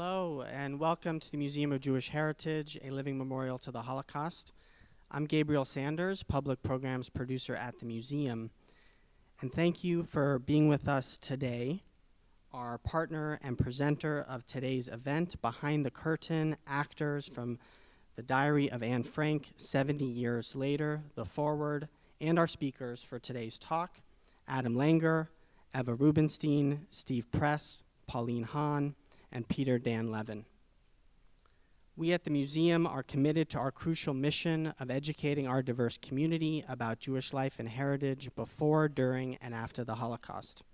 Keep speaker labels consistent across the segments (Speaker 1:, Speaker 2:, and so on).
Speaker 1: Hello, and welcome to the Museum of Jewish Heritage, a living memorial to the Holocaust. I'm Gabriel Sanders, public programs producer at the museum, and thank you for being with us today. Our partner and presenter of today's event, Behind the Curtain, actors from The Diary of Anne Frank, 70 Years Later, The Forward, and our speakers for today's talk, Adam Langer, Eva Rubinstein, Steve Press, Pauline Hahn, and Peter Dan Levin. We at the museum are committed to our crucial mission of educating our diverse community about Jewish life and heritage before, during, and after the Holocaust.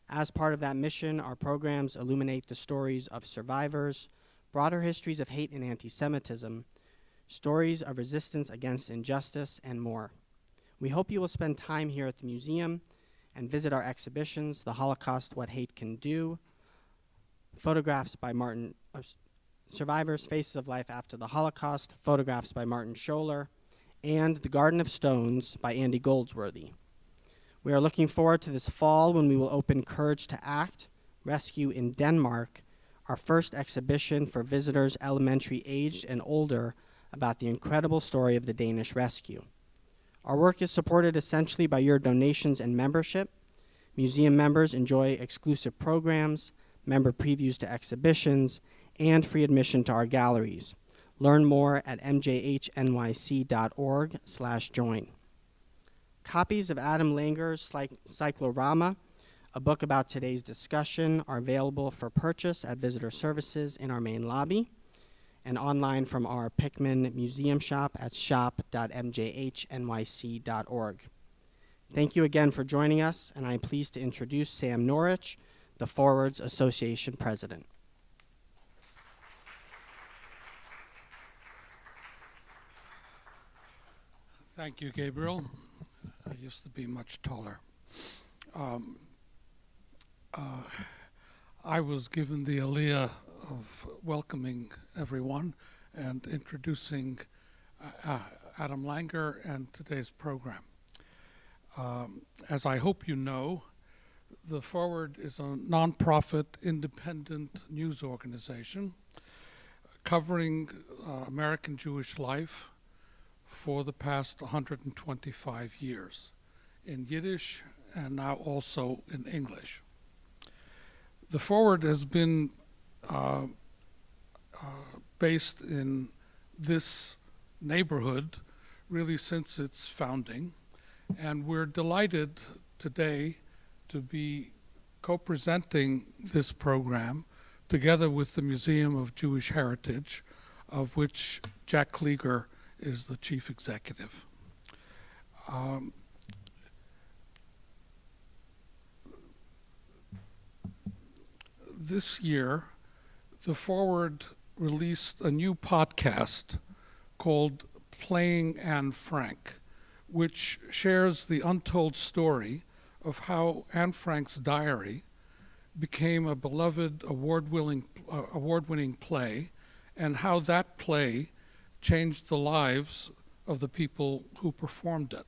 Speaker 1: As part of that mission, our programs illuminate the stories of survivors, broader histories of hate and anti-Semitism, stories of resistance against injustice, and more. We hope you will spend time here at the museum and visit our exhibitions, The Holocaust, What Hate Can Do, photographs by Survivors, Faces of Life After the Holocaust, photographs by Martin Scholler, and The Garden of Stones by Andy Goldsworthy. We are looking forward to this fall when we will open Courage to Act, Rescue in Denmark, our first exhibition for visitors elementary aged and older about the incredible story of the Danish rescue. Our work is supported essentially by your donations and membership. Museum members enjoy exclusive programs, member previews to exhibitions, and free admission to our galleries. Learn more at mjhnyc.org/join. Copies of Adam Langer's Cyclorama, a book about today's discussion, are available for purchase at visitor services in our main lobby and online from our Pickman Museum shop at shop.mjhnyc.org. Thank you again for joining us, and I am pleased to introduce Sam Norwich, the Forwards Association President.
Speaker 2: Thank you, Gabriel. I used to be much taller. I was given the aliyah of welcoming everyone and introducing Adam Langer and today's program. As I hope you know, The Forward is a nonprofit independent news organization covering American Jewish life for the past 125 years in Yiddish and now also in English. The Forward has been based in this neighborhood really since its founding, and we're delighted today to be co-presenting this program together with the Museum of Jewish Heritage, of which Jack Klieger is the chief executive. This year, The Forward released a new podcast called Playing Anne Frank, which shares the untold story of how Anne Frank's diary became a beloved award-winning play, and how that play changed the lives of the people who performed it.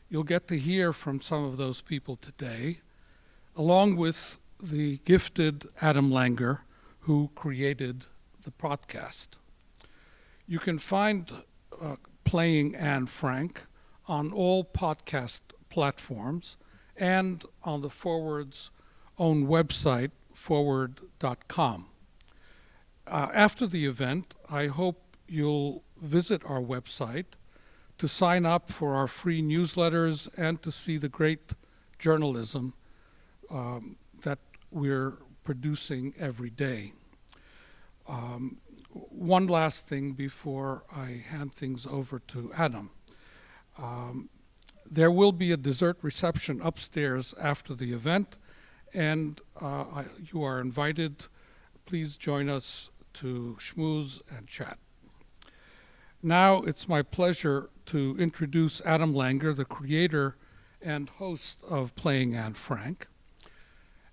Speaker 2: You'll get to hear from some of those people today, along with the gifted Adam Langer, who created the podcast. You can find Playing Anne Frank on all podcast platforms and on the Forward's own website, forward.com. After the event, I hope you'll visit our website to sign up for our free newsletters and to see the great journalism that we're producing every day. One last thing before I hand things over to Adam. There will be a dessert reception upstairs after the event, and you are invited. Please join us to schmooze and chat. Now it's my pleasure to introduce Adam Langer, the creator and host of Playing Anne Frank.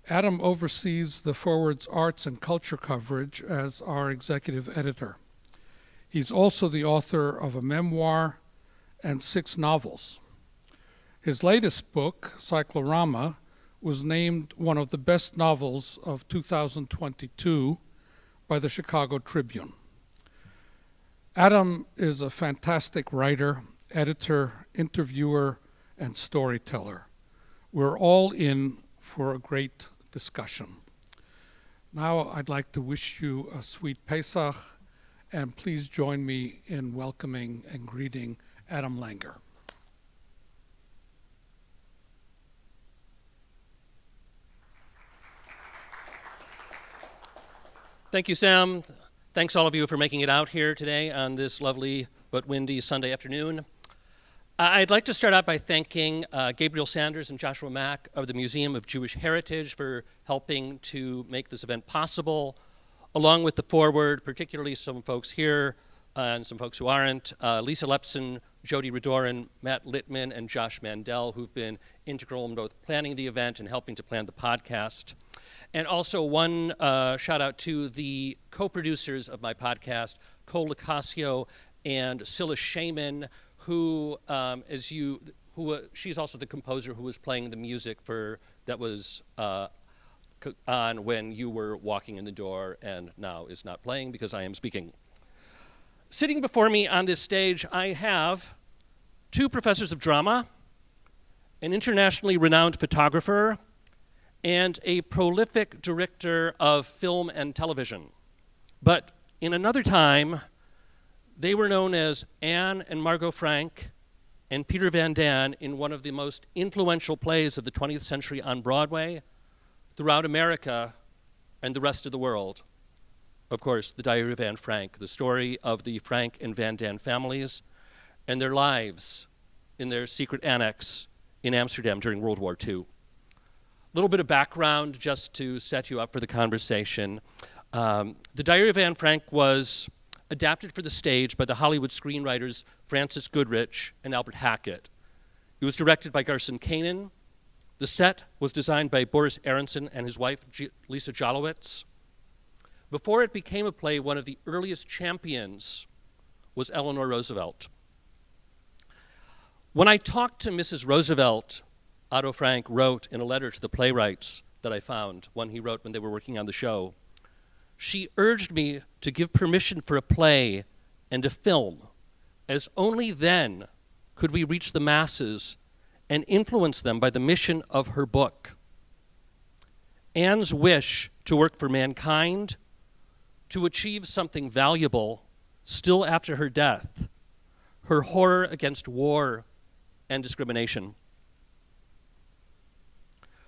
Speaker 2: Adam oversees the Forward's arts and culture coverage as our executive editor. He's also the author of a memoir and 6 novels. His latest book, Cyclorama, was named one of the best novels of 2022 by the Chicago Tribune. Adam is a fantastic writer, editor, interviewer, and storyteller. We're all in for a great discussion. Now I'd like to wish you a sweet Pesach, and please join me in welcoming and greeting Adam Langer.
Speaker 3: Thank you, Sam. Thanks all of you for making it out here today on this lovely but windy Sunday afternoon. I'd like to start out by thanking Gabriel Sanders and Joshua Mack of the Museum of Jewish Heritage for helping to make this event possible, along with the forward, particularly some folks here and some folks who aren't, Lisa Lepson, Jody Redoran, Matt Littman, and Josh Mandel, who've been integral in both planning the event and helping to plan the podcast. And also one shout out to the co-producers of my podcast, Cole Licasio and Scylla Shaman, who, she's also the composer who was playing the music that was on when you were walking in the door and now is not playing because I am speaking. Sitting before me on this stage, I have two professors of drama, an internationally renowned photographer, and a prolific director of film and television. But in another time, they were known as Anne and Margot Frank and Peter Van Daan in one of the most influential plays of the 20th century on Broadway, throughout America, and the rest of the world. Of course, The Diary of Anne Frank, the story of the Frank and Van Daan families and their lives in their secret annex in Amsterdam during World War II. A little bit of background just to set you up for the conversation. The Diary of Anne Frank was adapted for the stage by the Hollywood screenwriters Francis Goodrich and Albert Hackett. It was directed by Garson Kanin. The set was designed by Boris Aronson and his wife, Lisa Jolowitz. Before it became a play, one of the earliest champions was Eleanor Roosevelt. When I talked to Mrs. Roosevelt, Otto Frank wrote in a letter to the playwrights that I found, one he wrote when they were working on the show, she urged me to give permission for a play and a film, as only then could we reach the masses and influence them by the mission of her book. Anne's wish to work for mankind, to achieve something valuable still after her death, her horror against war and discrimination.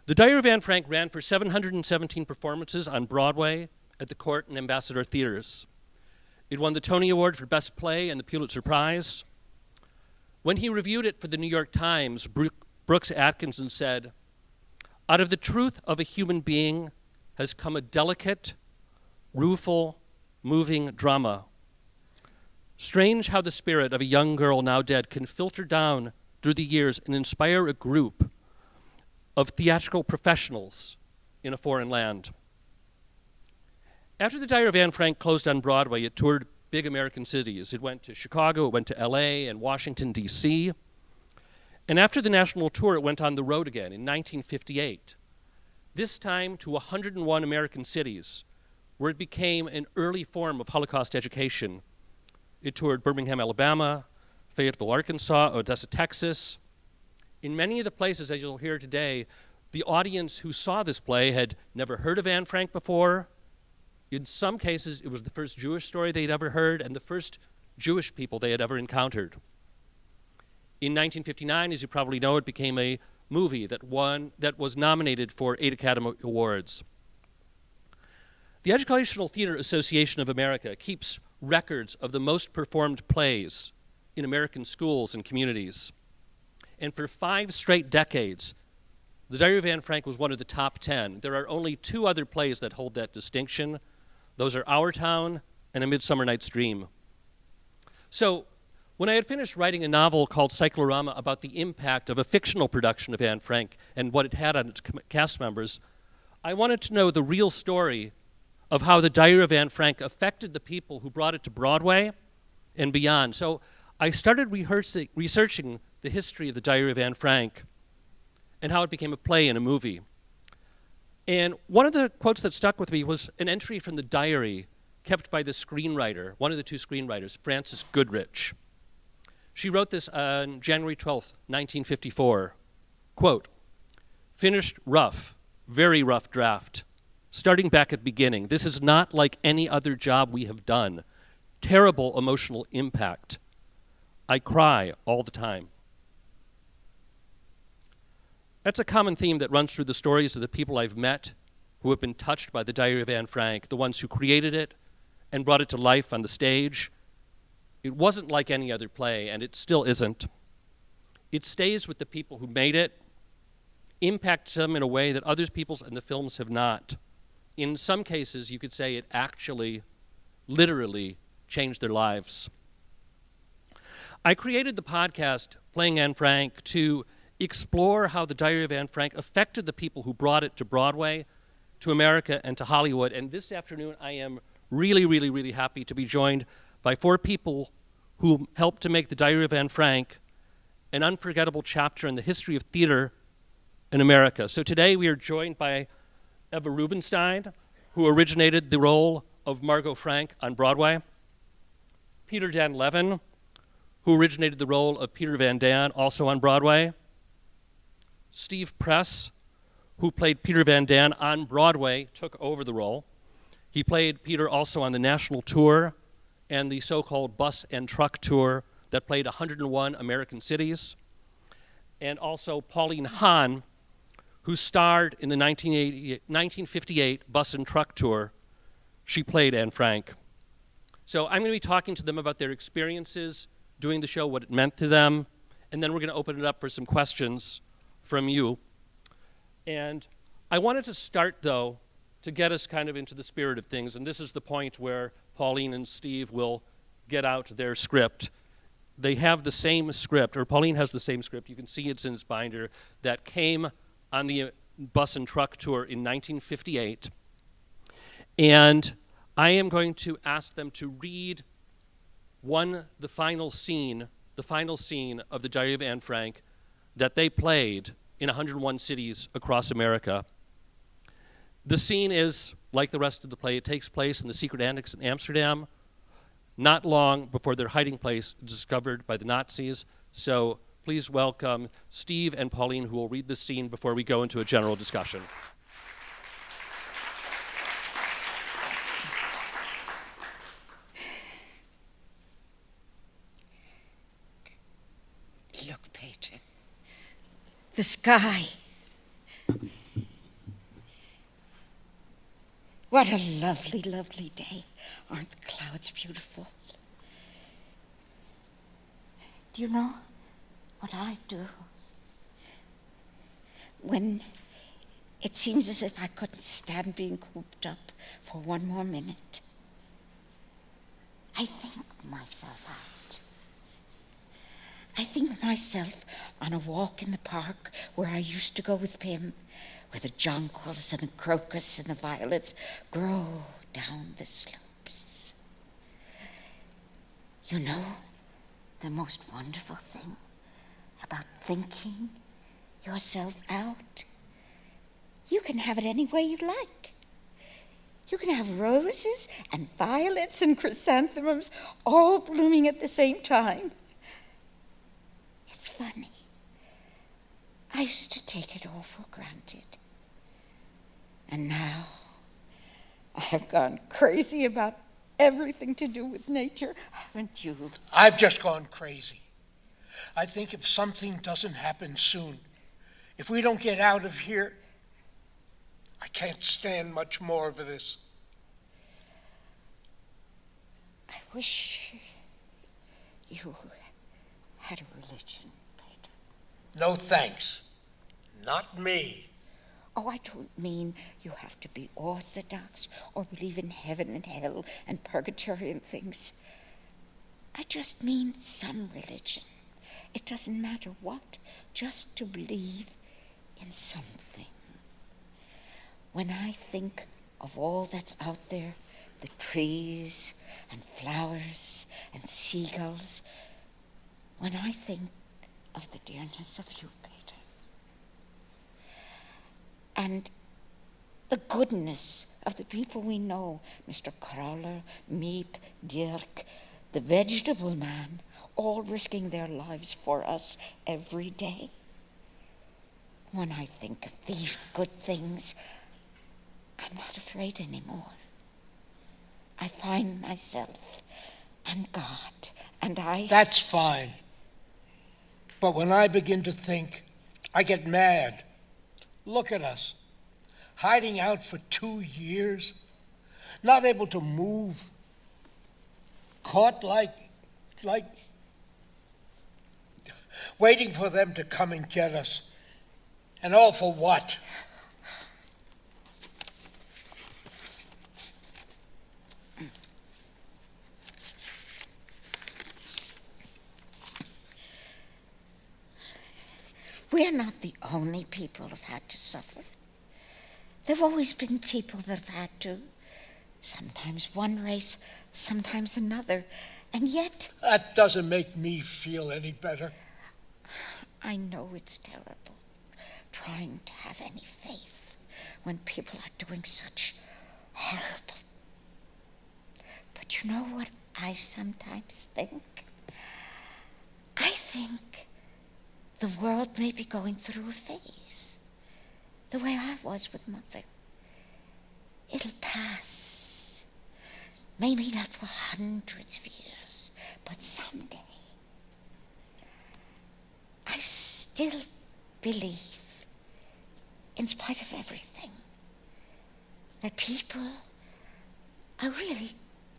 Speaker 3: The Diary of Anne Frank ran for 717 performances on Broadway at the Court and Ambassador Theaters. It won the Tony Award for Best Play and the Pulitzer Prize. When he reviewed it for the New York Times, Brooks Atkinson said, "Out of the truth of a human being has come a delicate, rueful, moving drama. Strange how the spirit of a young girl now dead can filter down through the years and inspire a group of theatrical professionals in a foreign land." After The Diary of Anne Frank closed on Broadway, it toured big American cities. It went to Chicago, it went to LA and Washington, D.C. And after the national tour, it went on the road again in 1958, this time to 101 American cities, where it became an early form of Holocaust education. It toured Birmingham, Alabama, Fayetteville, Arkansas, Odessa, Texas. In many of the places, as you'll hear today, the audience who saw this play had never heard of Anne Frank before. In some cases, it was the first Jewish story they'd ever heard and the first Jewish people they had ever encountered. In 1959, as you probably know, it became a movie that was nominated for 8 Academy Awards. The Educational Theater Association of America keeps records of the most performed plays in American schools and communities. And for 5 straight decades, The Diary of Anne Frank was one of the top 10. There are only 2 other plays that hold that distinction. Those are Our Town and A Midsummer Night's Dream. So, when I had finished writing a novel called Cyclorama about the impact of a fictional production of Anne Frank and what it had on its cast members, I wanted to know the real story of how The Diary of Anne Frank affected the people who brought it to Broadway and beyond. So I started researching the history of The Diary of Anne Frank and how it became a play and a movie. And one of the quotes that stuck with me was an entry from the diary kept by the screenwriter, one of the two screenwriters, Frances Goodrich. She wrote this on January 12th, 1954. Quote, "Finished rough, very rough draft. Starting back at beginning, this is not like any other job we have done. Terrible emotional impact. I cry all the time." That's a common theme that runs through the stories of the people I've met who have been touched by the Diary of Anne Frank, the ones who created it and brought it to life on the stage. It wasn't like any other play, and it still isn't. It stays with the people who made it, impacts them in a way that other people's and the films have not. In some cases, you could say it actually, literally, changed their lives. I created the podcast, Playing Anne Frank, to explore how the Diary of Anne Frank affected the people who brought it to Broadway, to America, and to Hollywood. And this afternoon, I am really, really, really happy to be joined by 4 people who helped to make the Diary of Anne Frank an unforgettable chapter in the history of theater in America. So today we are joined by Eva Rubinstein, who originated the role of Margot Frank on Broadway, Peter Dan Levin, who originated the role of Peter Van Daan, also on Broadway, Steve Press, who played Peter Van Daan on Broadway, took over the role. He played Peter also on the national tour and the so-called bus and truck tour that played 101 American cities. And also Pauline Hahn, who starred in the 1958 bus and truck tour. She played Anne Frank. So I'm going to be talking to them about their experiences doing the show, what it meant to them, and then we're going to open it up for some questions from you. And I wanted to start, though, to get us kind of into the spirit of things, and this is the point where Pauline and Steve will get out their script. They have the same script, or Pauline has the same script, you can see it's in his binder, that came on the bus and truck tour in 1958. And I am going to ask them to read the final scene of the Diary of Anne Frank that they played in 101 cities across America. The scene is like the rest of the play. It takes place in the secret annex in Amsterdam, not long before their hiding place is discovered by the Nazis. So please welcome Steve and Pauline, who will read the scene before we go into a general discussion.
Speaker 4: Look, Peter. The sky. What a lovely, lovely day. Aren't the clouds beautiful? Do you know what I do when it seems as if I couldn't stand being cooped up for one more minute? I think myself out. I think myself on a walk in the park where I used to go with Pim, where the jonquils and the crocus and the violets grow down the slopes. You know, the most wonderful thing about thinking yourself out, you can have it any way you like. You can have roses and violets and chrysanthemums all blooming at the same time. It's funny. I used to take it all for granted. And now I have gone crazy about everything to do with nature, haven't you?
Speaker 5: I've just gone crazy. I think if something doesn't happen soon, if we don't get out of here, I can't stand much more of this.
Speaker 4: I wish you had a religion, Peter.
Speaker 5: No thanks. Not me.
Speaker 4: Oh, I don't mean you have to be orthodox or believe in heaven and hell and purgatory and things. I just mean some religion. It doesn't matter what, just to believe in something. When I think of all that's out there, the trees and flowers and seagulls, when I think of the dearness of you, Peter, and the goodness of the people we know, Mr. Crowler, Meep, Dirk, the vegetable man, all risking their lives for us every day. When I think of these good things, I'm not afraid anymore. I find myself and God, and I...
Speaker 5: That's fine. But when I begin to think, I get mad. Look at us, hiding out for 2 years, not able to move, caught like, waiting for them to come and get us. And all for what?
Speaker 4: We're not the only people who've had to suffer. There've always been people that have had to. Sometimes one race, sometimes another. And yet...
Speaker 5: That doesn't make me feel any better.
Speaker 4: I know it's terrible, trying to have any faith when people are doing such horrible. But you know what I sometimes think? I think the world may be going through a phase, the way I was with Mother. It'll pass. Maybe not for hundreds of years, but someday. I still believe, in spite of everything, that people are really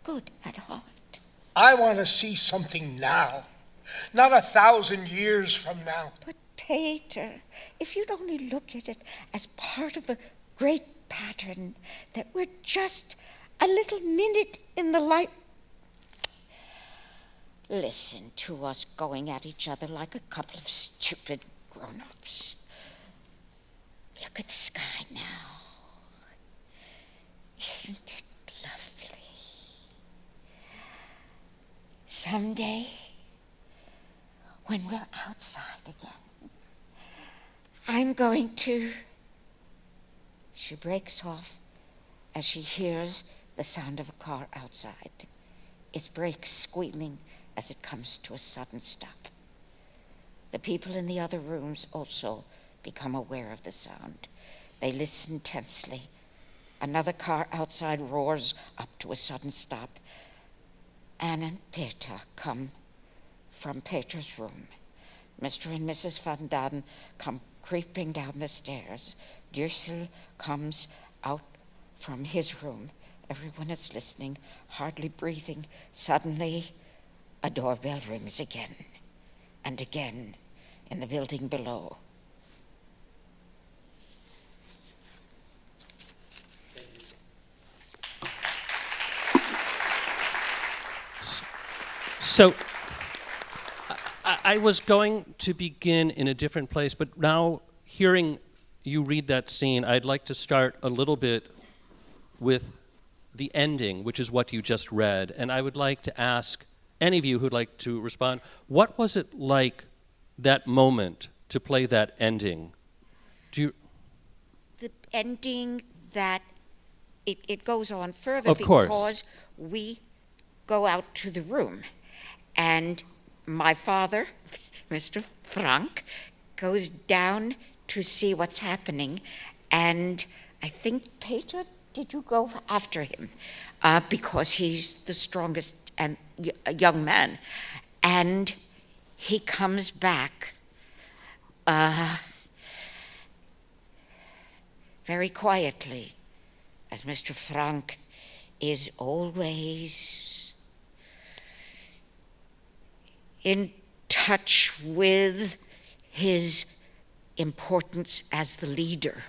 Speaker 4: good at heart.
Speaker 5: I want to see something now, not 1,000 years from now.
Speaker 4: But Peter, if you'd only look at it as part of a great pattern, that we're just a little minute in the light. Listen to us going at each other like a couple of stupid grown-ups. Look at the sky now. Isn't it lovely? Someday, when we're outside again, I'm going to... She breaks off as she hears the sound of a car outside. Its brakes squealing as it comes to a sudden stop. The people in the other rooms also become aware of the sound. They listen tensely. Another car outside roars up to a sudden stop. Anne and Peter come from Peter's room. Mr. and Mrs. Van Daan come creeping down the stairs. Dursel comes out from his room. Everyone is listening, hardly breathing. Suddenly, a doorbell rings again and again in the building below.
Speaker 3: So, I was going to begin in a different place, but now hearing you read that scene, I'd like to start a little bit with the ending, which is what you just read. And I would like to ask any of you who'd like to respond, what was it like that moment to play that ending? The
Speaker 4: ending that it goes on further
Speaker 3: of
Speaker 4: because
Speaker 3: course.
Speaker 4: We go out to the room. And my father, Mr. Frank, goes down to see what's happening. And I think, Peter, did you go after him? Because he's the strongest and young man. And he comes back very quietly, as Mr. Frank is always in touch with his importance as the leader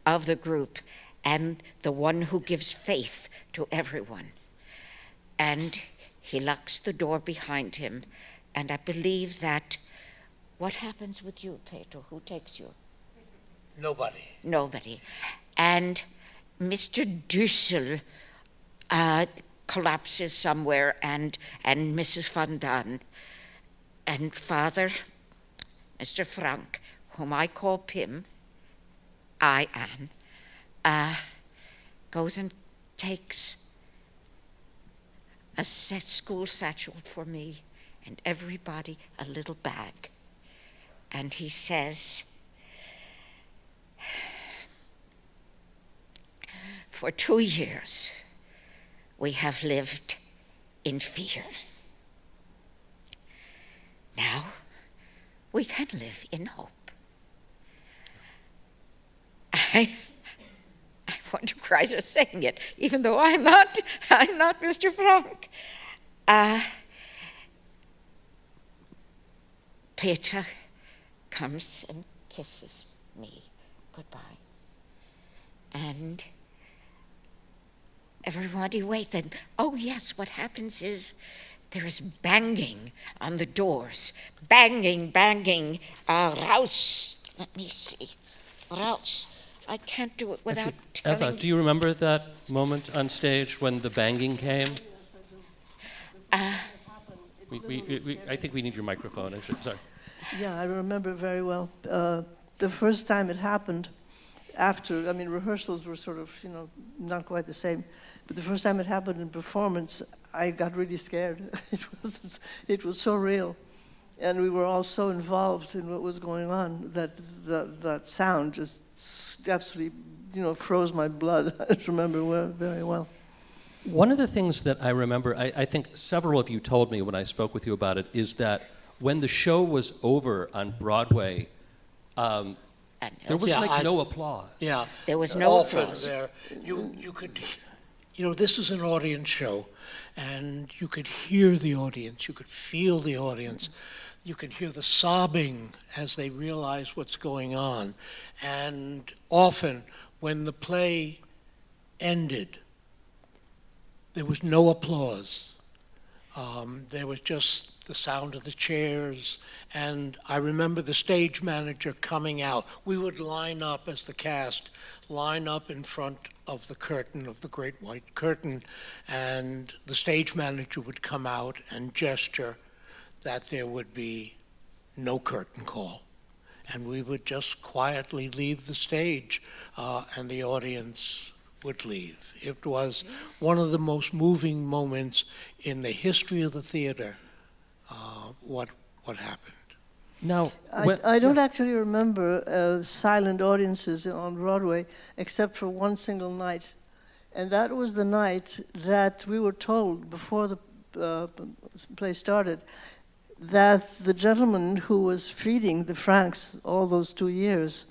Speaker 4: of the group and the one who gives faith to everyone. And he locks the door behind him, and I believe that... What happens with you, Peter? Who takes you? Nobody. And Mr. Dussel collapses somewhere, and Mrs. Van Daan. And Father, Mr. Frank, whom I call Pim, I am, goes and takes a school satchel for me and everybody, a little bag. And he says, for 2 years, we have lived in fear. Now, we can live in hope. I want to cry just saying it, even though I'm not Mr. Frank. Peter comes and kisses me goodbye. And everybody waits. And oh yes, what happens is there is banging on the doors. Banging, banging. Raus. Let me see. Raus. I can't do it without telling.
Speaker 3: Eva, do you remember that moment on stage when the banging came? I think we need your microphone. Sorry.
Speaker 6: Yeah, I remember very well. The first time it happened, rehearsals were sort of, not quite the same. But the first time it happened in performance, I got really scared. It was so real. And we were all so involved in what was going on that that sound just absolutely, froze my blood. I just remember very well.
Speaker 3: One of the things that I remember, I think several of you told me when I spoke with you about it, is that when the show was over on Broadway, there was no applause.
Speaker 5: Yeah.
Speaker 4: There was no
Speaker 5: Often
Speaker 4: applause.
Speaker 5: You could, this is an audience show, and you could hear the audience, you could feel the audience. You can hear the sobbing as they realize what's going on. And often, when the play ended, there was no applause. There was just the sound of the chairs. And I remember the stage manager coming out. We would line up as the cast, line up in front of the curtain, of the great white curtain, and the stage manager would come out and gesture that there would be no curtain call. And we would just quietly leave the stage, and the audience would leave. It was one of the most moving moments in the history of the theater, what happened.
Speaker 3: Now,
Speaker 6: I don't actually remember silent audiences on Broadway, except for one single night. And that was the night that we were told, before the play started, that the gentleman who was feeding the Franks all those 2 years,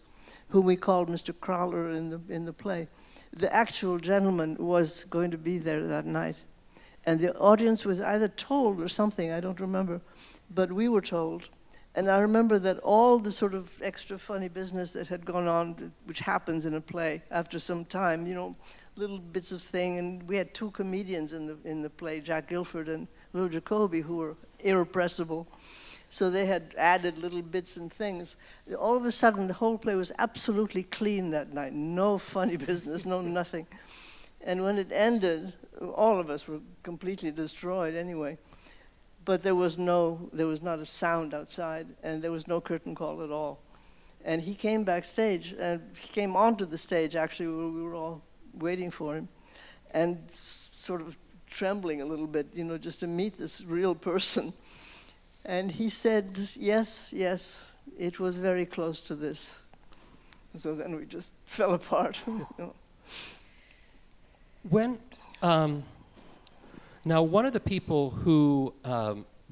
Speaker 6: whom we called Mr. Crowler in the play, the actual gentleman was going to be there that night. And the audience was either told or something, I don't remember, but we were told. And I remember that all the sort of extra funny business that had gone on, which happens in a play after some time, little bits of thing, and we had 2 comedians in the play, Jack Guilford and Lou Jacoby, who were irrepressible. So they had added little bits and things. All of a sudden, the whole play was absolutely clean that night. No funny business, no nothing. And when it ended, all of us were completely destroyed anyway. But there was not a sound outside, and there was no curtain call at all. And he came backstage, and he came onto the stage, actually, where we were all waiting for him, and sort of trembling a little bit, just to meet this real person. And he said, yes, it was very close to this. So then we just fell apart.
Speaker 3: when now one of the people who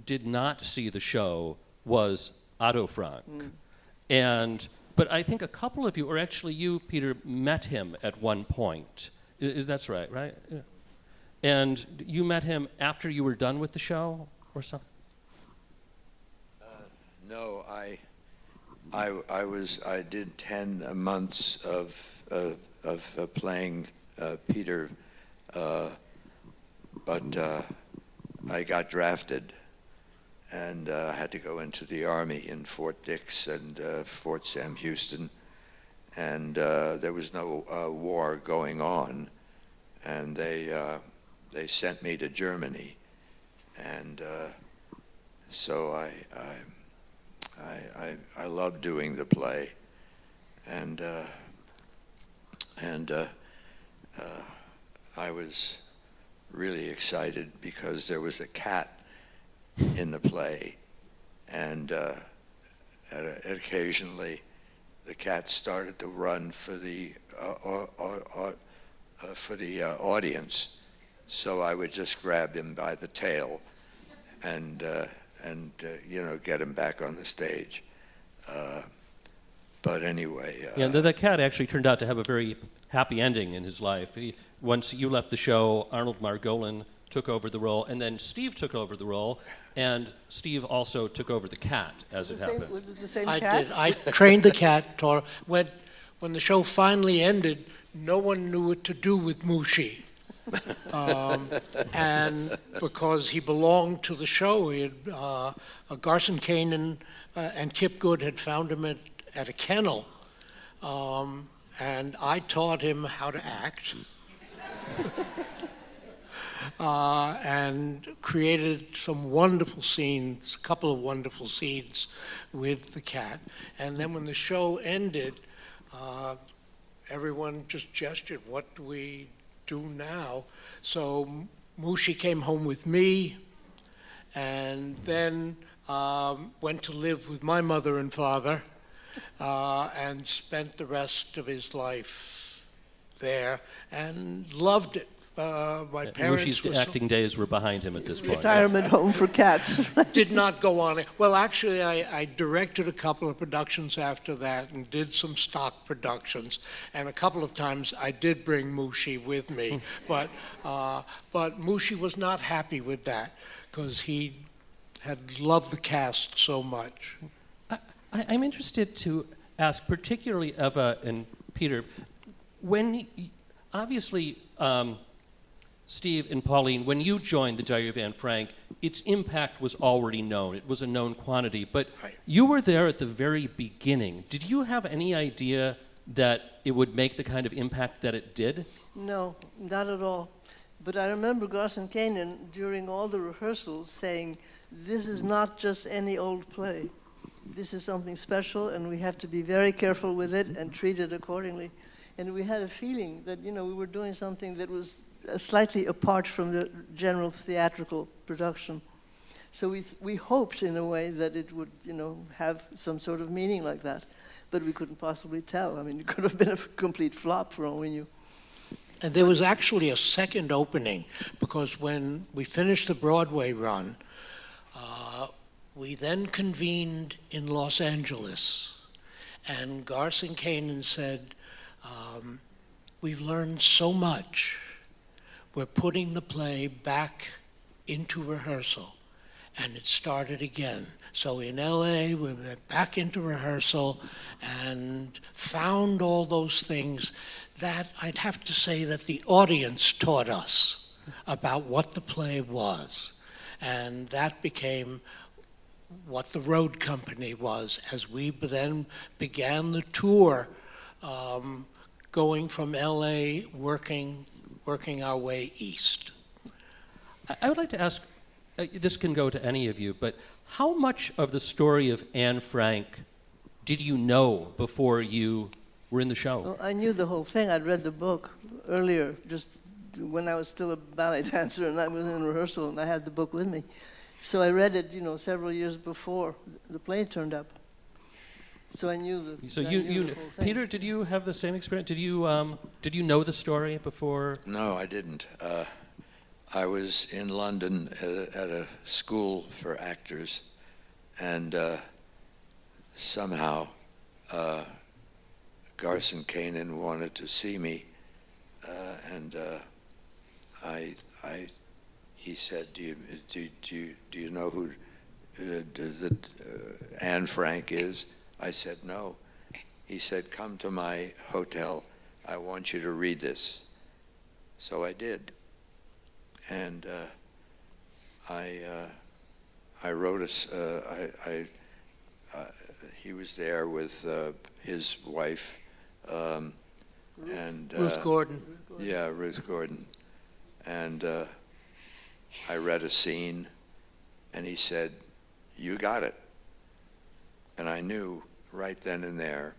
Speaker 3: did not see the show was Otto Frank. But I think a couple of you, or actually you, Peter, met him at one point. That's right? Yeah. And you met him after you were done with the show, or something?
Speaker 7: No, I did 10 months of playing Peter, but I got drafted and had to go into the Army in Fort Dix and Fort Sam Houston, and there was no war going on, and they sent me to Germany, and so I loved doing the play, and And I was really excited because there was a cat in the play, and occasionally the cat started to run for the audience, so I would just grab him by the tail and get him back on the stage. But anyway.
Speaker 3: Yeah, the cat actually turned out to have a very happy ending in his life. Once you left the show, Arnold Margolin took over the role, and then Steve took over the role, and Steve also took over the cat, as it happened.
Speaker 6: Was it the same
Speaker 5: I
Speaker 6: cat?
Speaker 5: did. I trained the cat. When the show finally ended, no one knew what to do with Mushi. And because he belonged to the show, Garson Kanin and Kip Good had found him at a kennel, and I taught him how to act. And created some wonderful scenes, a couple of wonderful scenes with the cat. And then when the show ended, everyone just gestured, what do we do now? So Mushi came home with me, and then went to live with my mother and father, and spent the rest of his life there, and loved it. My parents
Speaker 3: Mushi's acting days were behind him at this point.
Speaker 6: Retirement home for cats.
Speaker 5: did not go on. Well, actually, I directed a couple of productions after that and did some stock productions. And a couple of times I did bring Mushi with me. But Mushi was not happy with that because he had loved the cast so much.
Speaker 3: I'm interested to ask, particularly Eva and Peter, obviously, Steve and Pauline, when you joined the Diary of Anne Frank, its impact was already known. It was a known quantity. But
Speaker 5: Right.
Speaker 3: you were there at the very beginning. Did you have any idea that it would make the kind of impact that it did?
Speaker 6: No, not at all. But I remember Garson Kanin during all the rehearsals saying, this is not just any old play. This is something special, and we have to be very careful with it and treat it accordingly. And we had a feeling that, we were doing something that was slightly apart from the general theatrical production. So we hoped in a way that it would, have some sort of meaning like that. But we couldn't possibly tell. I mean, it could have been a complete flop for all we knew.
Speaker 5: And there was actually a second opening, because when we finished the Broadway run, we then convened in Los Angeles. And Garson Kanin said, we've learned so much. We're putting the play back into rehearsal. And it started again. So in LA, we went back into rehearsal and found all those things that I'd have to say that the audience taught us about what the play was. And that became what the road company was as we then began the tour, going from LA, working our way east.
Speaker 3: I would like to ask, this can go to any of you, but how much of the story of Anne Frank did you know before you were in the show?
Speaker 6: Well, I knew the whole thing. I'd read the book earlier, just when I was still a ballet dancer, and I was in rehearsal, and I had the book with me. So I read it, several years before the play turned up. So I knew the.
Speaker 3: So
Speaker 6: I knew the whole thing.
Speaker 3: Peter, did you have the same experience? Did you know the story before?
Speaker 7: No, I didn't. I was in London at a school for actors, and somehow Garson Kanin wanted to see me, and he said, "Do you know who Anne Frank is?" I said, "No." He said, "Come to my hotel. I want you to read this." So I did. And I wrote he was there with his wife, and
Speaker 5: Ruth Gordon.
Speaker 7: Yeah, Ruth Gordon. And I read a scene, and he said, "You got it." And I knew right then and there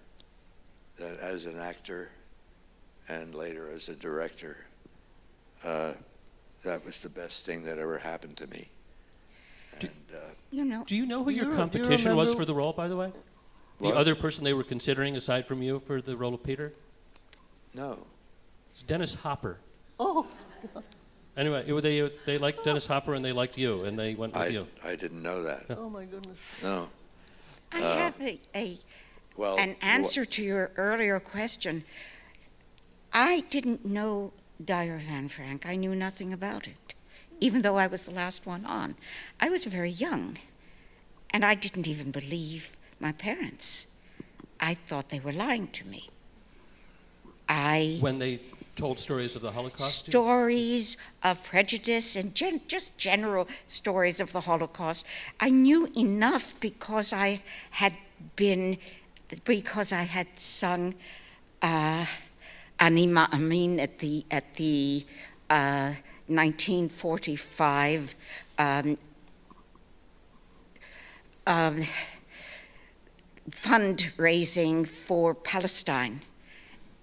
Speaker 7: that as an actor and later as a director. That was the best thing that ever happened to me. And,
Speaker 4: You know,
Speaker 3: Do you know who
Speaker 6: Do
Speaker 3: your
Speaker 6: you
Speaker 3: competition was
Speaker 6: remember-
Speaker 3: for the role, by the way?
Speaker 7: What?
Speaker 3: The other person they were considering aside from you for the role of Peter?
Speaker 7: no,
Speaker 3: It's Dennis Hopper.
Speaker 6: Oh,
Speaker 3: Anyway, they liked Dennis Hopper and they liked you, and they went with you.
Speaker 7: I didn't know that.
Speaker 6: oh my goodness.
Speaker 7: No.
Speaker 4: I have
Speaker 7: Well,
Speaker 4: an answer to your earlier question. I didn't know Dyer Van Frank. I knew nothing about it, even though I was the last one on. I was very young, and I didn't even believe my parents. I thought they were lying to me.
Speaker 3: When they told stories of the Holocaust?
Speaker 4: Stories of prejudice and just general stories of the Holocaust. I knew enough because I had sung Anima Amin at the 1945 fundraising for Palestine.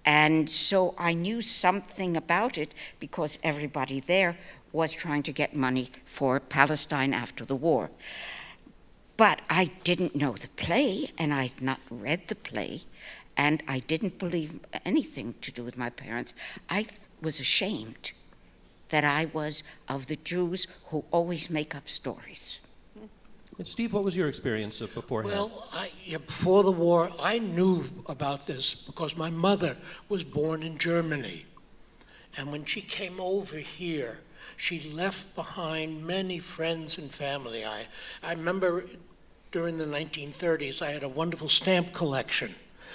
Speaker 4: And so I knew something about it because everybody there was trying to get money for Palestine after the war. But I didn't know the play, and I had not read the play, and I didn't believe anything to do with my parents. I was ashamed that I was of the Jews who always make up stories.
Speaker 3: And Steve, what was your experience of beforehand?
Speaker 5: Well, before the war, I knew about this because my mother was born in Germany. And when she came over here, she left behind many friends and family. I remember during the 1930s, I had a wonderful stamp collection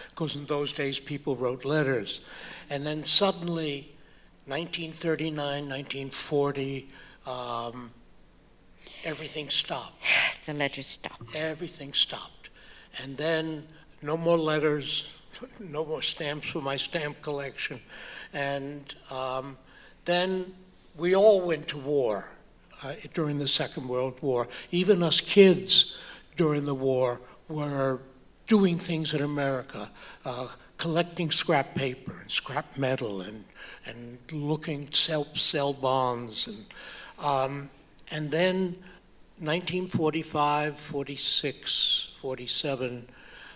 Speaker 5: because in those days people wrote letters. And then suddenly, 1939, 1940, everything stopped.
Speaker 4: The letters stopped.
Speaker 5: Everything stopped. And then no more letters, no more stamps for my stamp collection. And then we all went to war during the Second World War. Even us kids during the war were doing things in America, collecting scrap paper and scrap metal and looking sell bonds. And then 1945, 46, 47,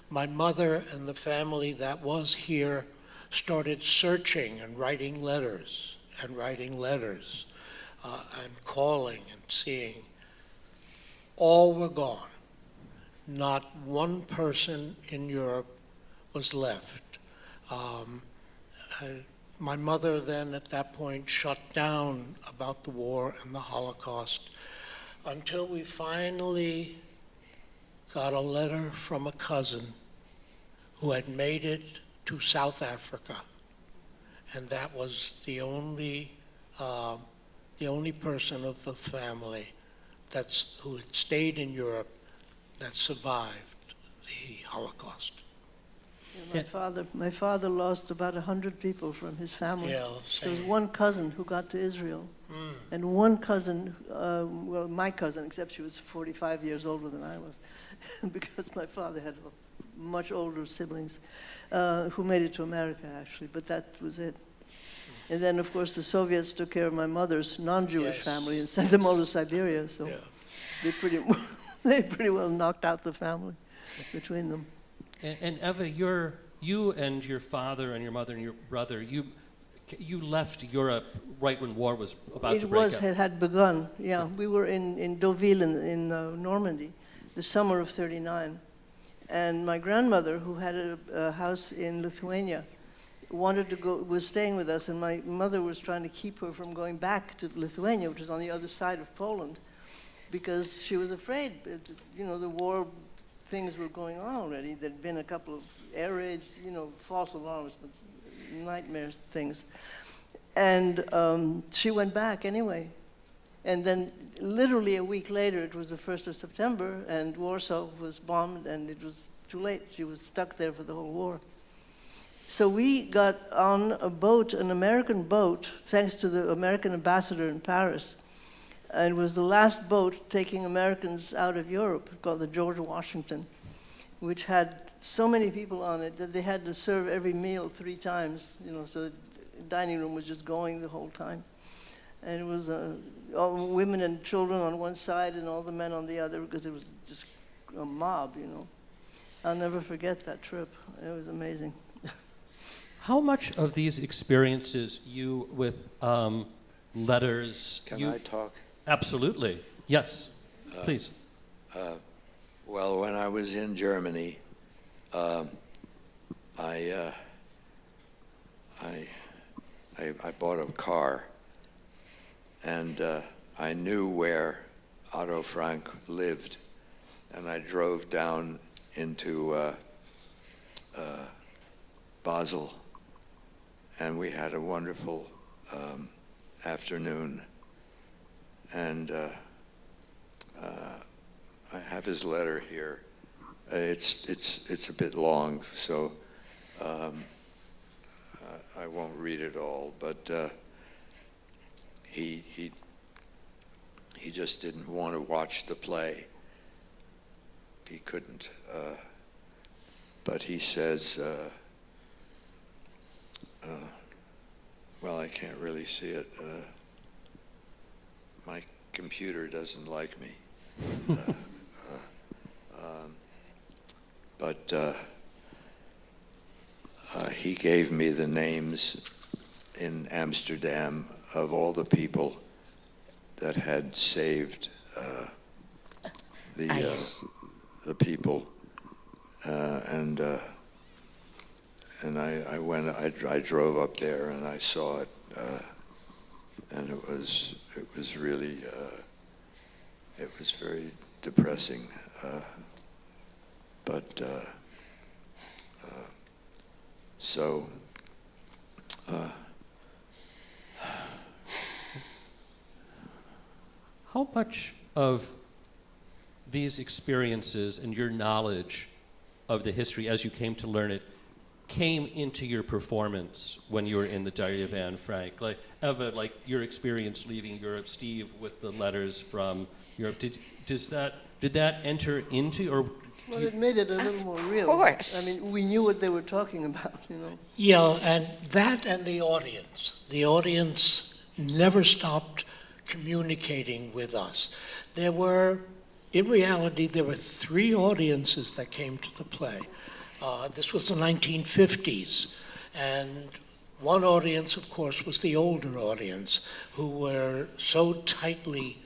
Speaker 5: my mother and the family that was here started searching and writing letters and calling and seeing. All were gone. Not one person in Europe was left. My mother then at that point shut down about the war and the Holocaust until we finally got a letter from a cousin who had made it to South Africa. And that was the only person of the family who had stayed in Europe that survived the Holocaust.
Speaker 6: My father lost about 100 people from his family.
Speaker 5: Yeah,
Speaker 6: There was
Speaker 5: same.
Speaker 6: one cousin who got to Israel, and one cousin, well, my cousin, except she was 45 years older than I was, because my father had much older siblings who made it to America, actually, but that was it. And then, of course, the Soviets took care of my mother's non-Jewish
Speaker 5: Yes.
Speaker 6: family and sent them all to Siberia, so
Speaker 5: Yeah.
Speaker 6: they pretty well knocked out the family between them.
Speaker 3: And Eva, you and your father and your mother and your brother, you left Europe right when war was about to break up.
Speaker 6: It had begun, yeah. We were in Deauville in Normandy, the summer of '39. And my grandmother, who had a house in Lithuania, was staying with us, and my mother was trying to keep her from going back to Lithuania, which was on the other side of Poland, because she was afraid, the war things were going on already. There'd been a couple of air raids, false alarms, but nightmares things. And she went back anyway. And then literally a week later, it was the 1st of September, and Warsaw was bombed, and it was too late. She was stuck there for the whole war. So we got on a boat, an American boat, thanks to the American ambassador in Paris. And it was the last boat taking Americans out of Europe, called the George Washington, which had so many people on it that they had to serve every meal 3 times, so dining room was just going the whole time. And it was all women and children on one side and all the men on the other, because it was just a mob, you know. I'll never forget that trip. It was amazing.
Speaker 3: How much of these experiences you with letters?
Speaker 7: Can I talk?
Speaker 3: Absolutely. Yes. Please.
Speaker 7: Well, when I was in Germany, I bought a car, and I knew where Otto Frank lived, and I drove down into Basel, and we had a wonderful afternoon, and I have his letter here. It's a bit long, so I won't read it all. But he just didn't want to watch the play. He couldn't. But he says, well, I can't really see it. My computer doesn't like me. But he gave me the names in Amsterdam of all the people that had saved the people, and I went. I drove up there and I saw it, and it was really it was very depressing. But so
Speaker 3: how much of these experiences and your knowledge of the history as you came to learn it came into your performance when you were in the Diary of Anne Frank? Like Eva, like your experience leaving Europe, Steve with the letters from Europe, did that enter into, or
Speaker 6: Well, it made it a little more real.
Speaker 4: Of course.
Speaker 6: I mean, we knew what they were talking about, you know.
Speaker 5: Yeah, and that and the audience. The audience never stopped communicating with us. In reality, there were 3 audiences that came to the play. This was the 1950s, and one audience, of course, was the older audience, who were so tightly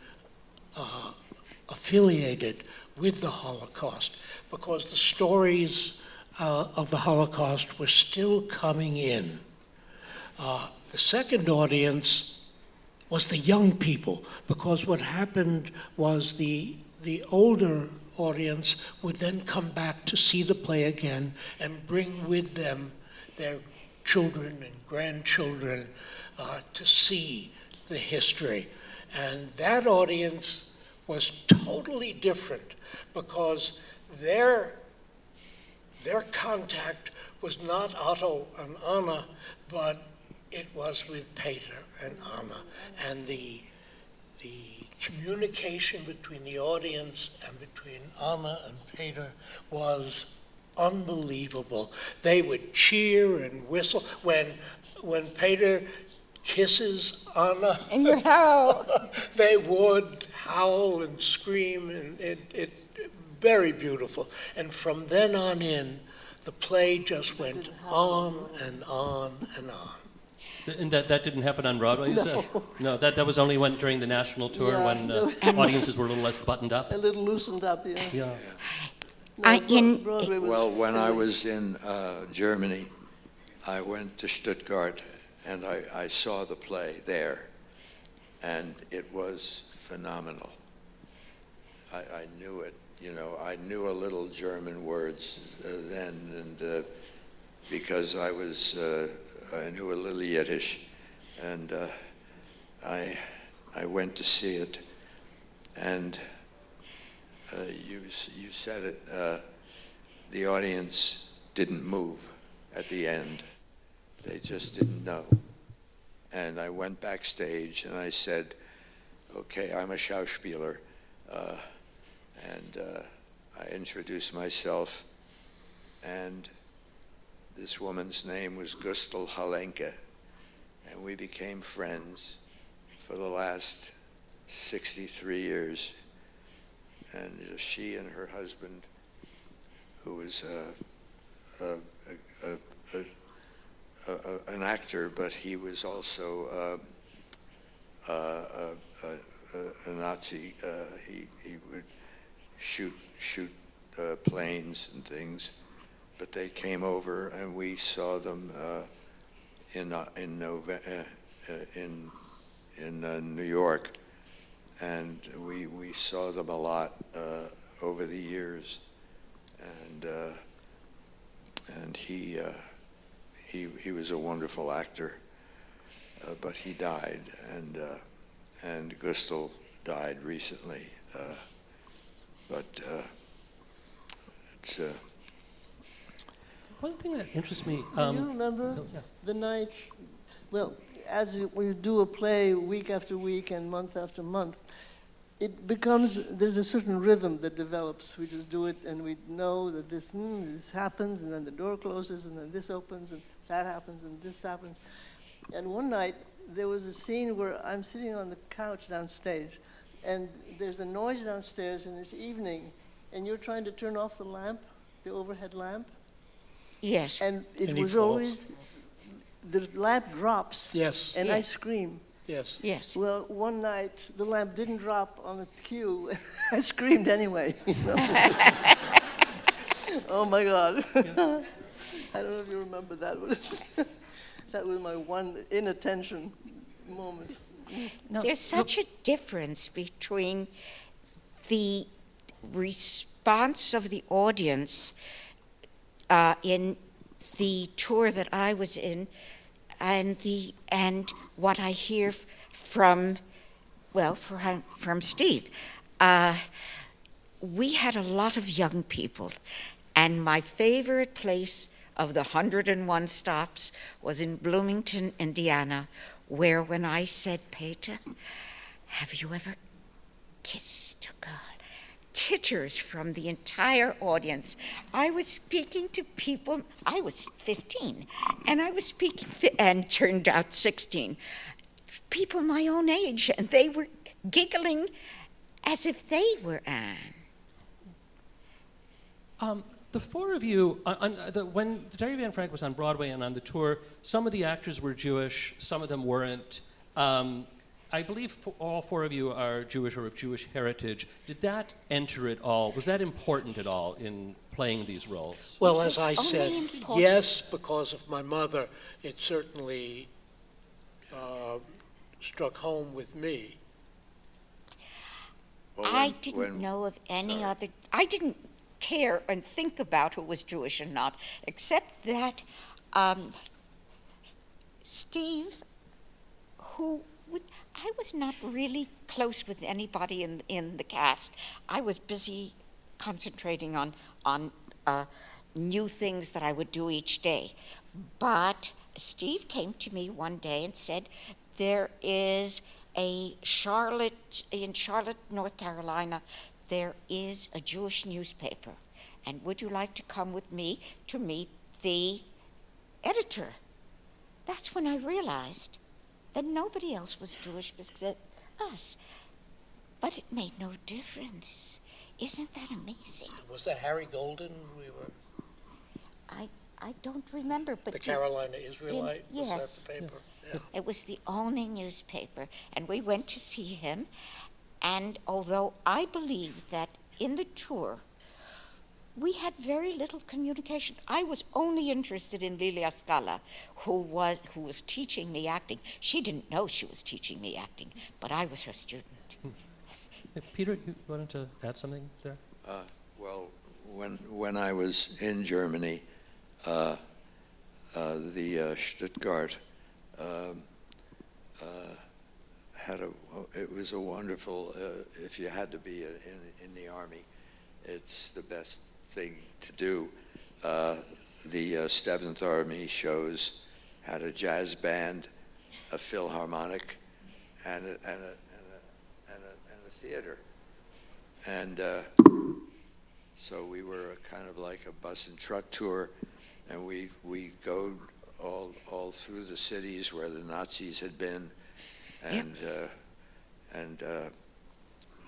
Speaker 5: affiliated with the Holocaust, because the stories of the Holocaust were still coming in. The second audience was the young people, because what happened was the older audience would then come back to see the play again and bring with them their children and grandchildren to see the history. And that audience was totally different, because their contact was not Otto and Anna, but it was with Peter and Anna. And the communication between the audience and between Anna and Peter was unbelievable. They would cheer and whistle when Peter kisses Anna.
Speaker 4: And you howl.
Speaker 5: They would howl and scream, and it very beautiful. And from then on in, the play just went on and on and on.
Speaker 3: and that didn't happen on Broadway? No, that was only during the national tour,
Speaker 6: Yeah,
Speaker 3: when audiences were a little less buttoned up.
Speaker 6: A little loosened up, yeah.
Speaker 3: Yeah.
Speaker 6: Broadway was
Speaker 7: well, when I
Speaker 6: filling.
Speaker 7: was in Germany, I went to Stuttgart, and I saw the play there, and it was phenomenal. I knew it, you know. I knew a little German words then, and because I knew a little Yiddish, and I went to see it, and you said it. The audience didn't move at the end. They just didn't know. And I went backstage and I said, "Okay, I'm a Schauspieler," and I introduced myself, and this woman's name was Gustl Halenke, and we became friends for the last 63 years. And she and her husband, who was an actor, but he was also a Nazi. He would shoot planes and things. But they came over, and we saw them in New York, and we saw them a lot over the years, and he was a wonderful actor, but he died, and Gustl died recently, but it's.
Speaker 3: One thing that interests me.
Speaker 6: Do you remember the nights? Well, as we do a play week after week and month after month, it becomes, there's a certain rhythm that develops. We just do it, and we know that this happens, and then the door closes, and then this opens, and that happens, and this happens. And one night, there was a scene where I'm sitting on the couch downstage, and there's a noise downstairs, and it's evening, and you're trying to turn off the lamp, the overhead lamp.
Speaker 4: Yes.
Speaker 6: And it
Speaker 5: And he
Speaker 6: was
Speaker 5: falls.
Speaker 6: always, the lamp drops.
Speaker 5: Yes.
Speaker 6: And I
Speaker 4: Yes.
Speaker 6: scream.
Speaker 5: Yes.
Speaker 4: Yes.
Speaker 6: Well, one night, the lamp didn't drop on the cue. I screamed anyway. You know? Oh, my God. I don't know if you remember that, but that was my one inattention moment.
Speaker 4: No, there's such a difference between the response of the audience in the tour that I was in, and what I hear from Steve. We had a lot of young people, and my favorite place of the 101 stops was in Bloomington, Indiana, where when I said, Peter, have you ever kissed a girl? Titters from the entire audience. I was speaking to people, I was 15, and I was speaking, and turned out 16, people my own age, and they were giggling as if they were Anne.
Speaker 3: The four of you, when Terry Van Frank was on Broadway and on the tour, some of the actors were Jewish, some of them weren't. I believe all four of you are Jewish or of Jewish heritage. Did that enter at all? Was that important at all in playing these roles?
Speaker 5: Well,
Speaker 4: It
Speaker 5: as
Speaker 4: was
Speaker 5: I
Speaker 4: only
Speaker 5: said,
Speaker 4: important-
Speaker 5: yes, because of my mother, it certainly struck home with me.
Speaker 7: Well,
Speaker 4: I didn't know of any
Speaker 7: sorry.
Speaker 4: other, I didn't care and think about who was Jewish and not, except that Steve, I was not really close with anybody in the cast. I was busy concentrating on new things that I would do each day. But Steve came to me one day and said, there is in Charlotte, North Carolina, there is a Jewish newspaper, and would you like to come with me to meet the editor? That's when I realized that nobody else was Jewish except us. But it made no difference. Isn't that amazing?
Speaker 5: Was that Harry Golden? We were
Speaker 4: I don't remember, but
Speaker 5: the Carolina Israelite.
Speaker 4: yes.
Speaker 5: Was that the paper? Yeah.
Speaker 4: it was the only newspaper, and we went to see him. And although I believe that in the tour, we had very little communication. I was only interested in Lilia Scala, who was teaching me acting. She didn't know she was teaching me acting, but I was her student.
Speaker 3: Peter, you wanted to add something there?
Speaker 7: Well, when I was in Germany, the Stuttgart it was a wonderful, if you had to be in the Army, it's the best thing to do. The 7th Army shows had a jazz band, a philharmonic, and a theater. And so we were kind of like a bus and truck tour, and we go all through the cities where the Nazis had been, and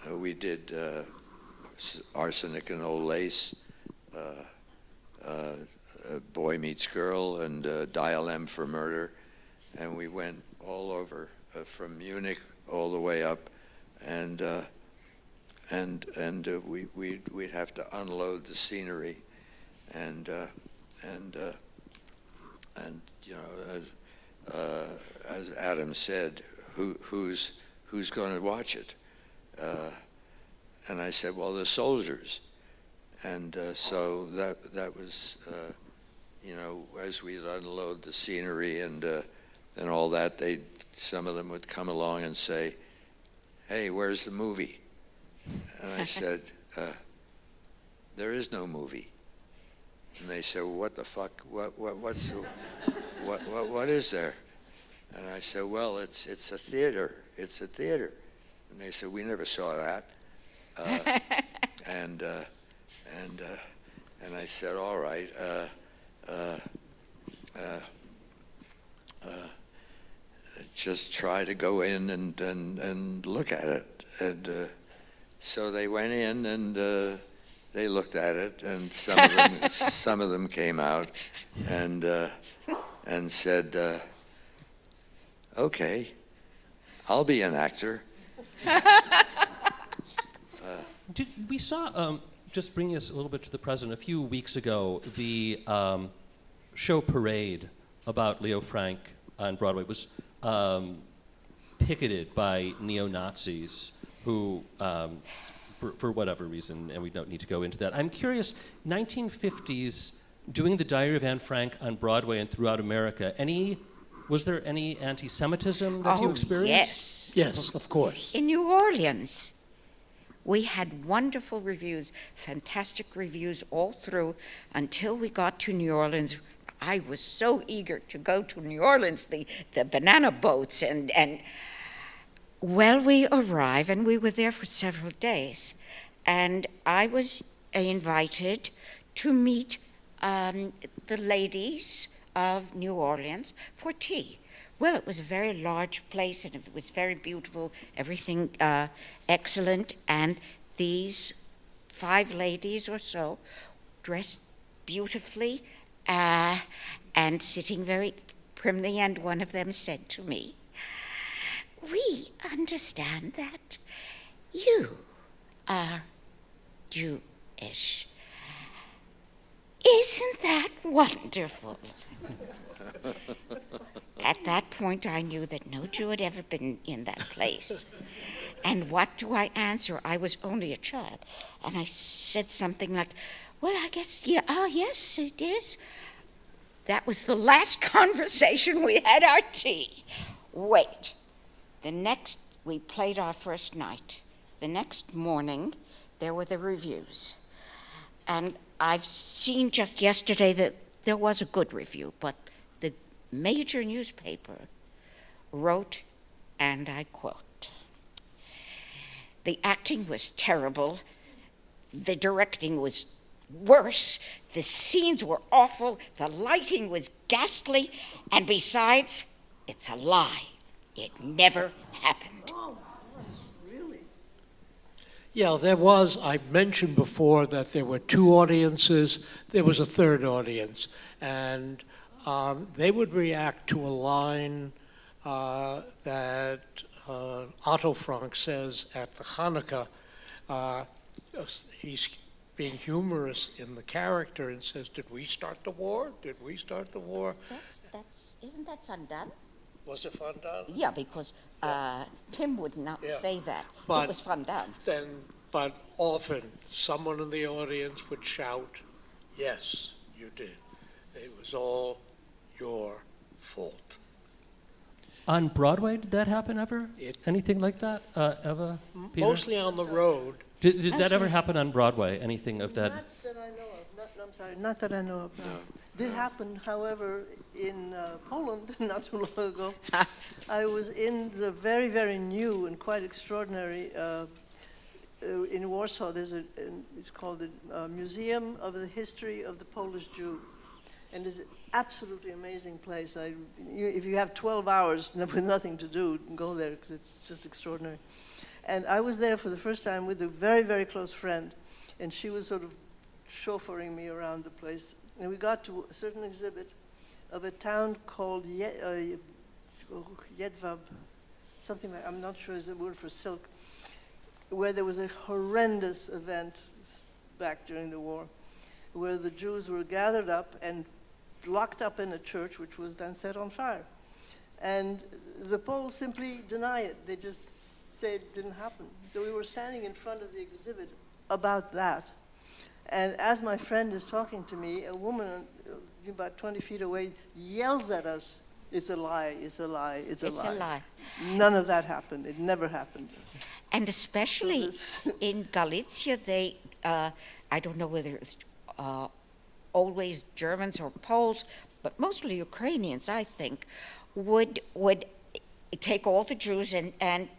Speaker 7: we did Arsenic and Old Lace, Boy Meets Girl, and Dial M for Murder, and we went all over from Munich all the way up, and we'd have to unload the scenery, and you know, as Adam said, who's going to watch it? And I said, well, the soldiers. And so that was, you know, as we'd unload the scenery and all that, some of them would come along and say, hey, where's the movie? And I said, there is no movie. And they said, well, what the fuck? What is there? And I said, well, it's a theater. It's a theater. And they said, we never saw that. And I said, all right. Just try to go in and look at it. And so they went in and they looked at it, and some of them came out and said, okay, I'll be an actor.
Speaker 3: We saw, just bringing us a little bit to the present, a few weeks ago, the show Parade about Leo Frank on Broadway was picketed by neo-Nazis who, for whatever reason, and we don't need to go into that. I'm curious, 1950s, doing the Diary of Anne Frank on Broadway and throughout America, was there any anti-Semitism that you experienced?
Speaker 5: Yes, of course.
Speaker 4: In New Orleans, we had wonderful reviews, fantastic reviews all through until we got to New Orleans. I was so eager to go to New Orleans, the banana boats, and well, we arrived, and we were there for several days, and I was invited to meet the ladies of New Orleans for tea. Well, it was a very large place, and it was very beautiful, everything excellent, and these 5 ladies or so, dressed beautifully and sitting very primly, and one of them said to me, we understand that you are Jewish. Isn't that wonderful? At that point, I knew that no Jew had ever been in that place. And what do I answer? I was only a child. And I said something like, well, I guess, yeah, yes, it is. That was the last conversation. We had our tea. Wait. We played our first night. The next morning, there were the reviews. And I've seen just yesterday that there was a good review, but the major newspaper wrote, and I quote, the acting was terrible, the directing was worse, the scenes were awful, the lighting was ghastly, and besides, it's a lie. It never happened.
Speaker 6: Oh, really?
Speaker 5: Yeah, I mentioned before that there were 2 audiences. There was a third audience. And they would react to a line that Otto Frank says at the Hanukkah. He's being humorous in the character and says, did we start the war? Did we start the war?
Speaker 4: Isn't that Van Daan?
Speaker 5: Was it Van Daan?
Speaker 4: Yeah, because Pim would not say that.
Speaker 5: But
Speaker 4: it was Van Daan.
Speaker 5: But often someone in the audience would shout, yes, you did. It was all your fault.
Speaker 3: On Broadway, did that happen ever? Anything like that, Eva, Peter?
Speaker 5: Mostly on the road.
Speaker 3: Did that ever happen on Broadway, anything of that?
Speaker 6: Not that I know of. I'm sorry, not that I know of. No. Did happen, however, in Poland not too long ago. I was in the very, very new and quite extraordinary, in Warsaw, it's called the Museum of the History of the Polish Jew. And absolutely amazing place. If you have 12 hours with nothing to do, go there because it's just extraordinary. And I was there for the first time with a very, very close friend, and she was sort of chauffeuring me around the place. And we got to a certain exhibit of a town called Jedwab, something like, I'm not sure is the word for silk, where there was a horrendous event back during the war, where the Jews were gathered up and locked up in a church, which was then set on fire. And the Poles simply deny it. They just say it didn't happen. So we were standing in front of the exhibit about that. And as my friend is talking to me, a woman about 20 feet away yells at us, "It's a lie, it's a lie, it's a lie."
Speaker 4: It's a lie.
Speaker 6: None of that happened. It never happened.
Speaker 4: And especially in Galicia, they, I don't know whether it's always Germans or Poles, but mostly Ukrainians, I think, would take all the Jews and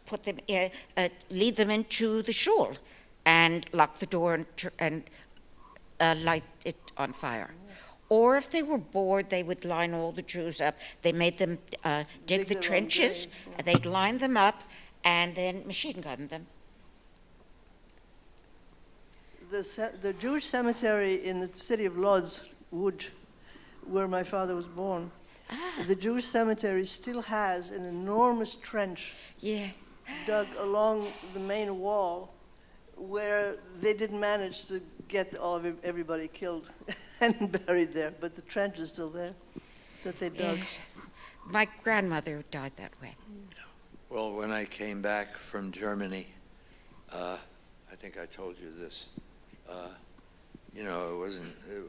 Speaker 4: put them, lead them into the shul and lock the door and light it on fire. Or if they were bored, they would line all the Jews up. They made them dig the trenches, and they'd line them up, and then machine gun them.
Speaker 6: The Jewish cemetery in the city of Lodz, Łódź, where my father was born, the Jewish cemetery still has an enormous trench dug along the main wall where they didn't manage to get everybody killed and buried there, but the trench is still there that they dug.
Speaker 4: Yes. My grandmother died that way.
Speaker 7: Well, when I came back from Germany, I think I told you this. You know, it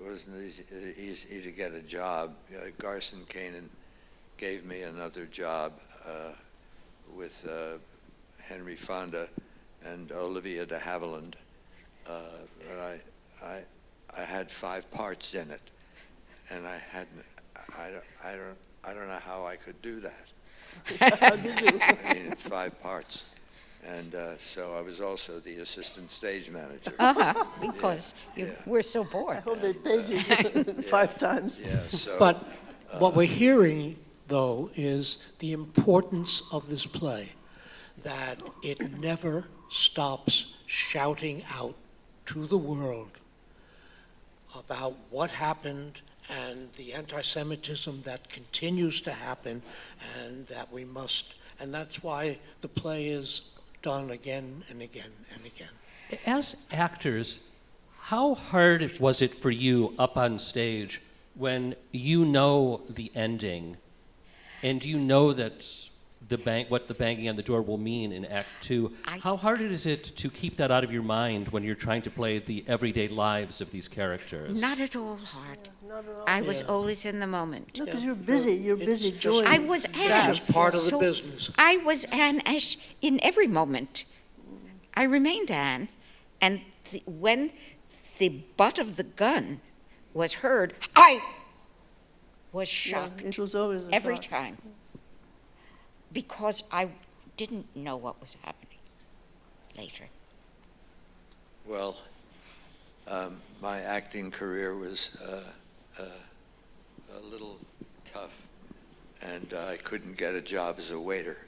Speaker 7: wasn't easy to get a job. Garson Kanan gave me another job with Henry Fonda and Olivia de Havilland. But I had 5 parts in it, and I don't know how I could do that.
Speaker 6: How did you?
Speaker 7: I mean, 5 parts. And so I was also the assistant stage manager.
Speaker 4: Because you were so bored.
Speaker 6: I hope they paid you 5 times.
Speaker 7: Yeah, so.
Speaker 8: But what we're hearing, though, is the importance of this play, that it never stops shouting out to the world about what happened and the anti-Semitism that continues to happen, and that we must, and that's why the play is done again and again and again.
Speaker 3: As actors, how hard was it for you up on stage when you know the ending and you know that what the banging on the door will mean in Act 2? How hard is it to keep that out of your mind when you're trying to play the everyday lives of these characters?
Speaker 4: Not at all hard.
Speaker 6: Not at all.
Speaker 4: I was always in the moment.
Speaker 6: Because you're busy. You're busy
Speaker 8: just-
Speaker 6: doing
Speaker 4: I was Anne.
Speaker 8: It's just part of the
Speaker 4: So
Speaker 8: business.
Speaker 4: I was Anne in every moment. I remained Anne, and when the butt of the gun was heard, I was shocked
Speaker 6: It was always a
Speaker 4: every
Speaker 6: shock.
Speaker 4: time because I didn't know what was happening later.
Speaker 7: Well, my acting career was a little tough, and I couldn't get a job as a waiter.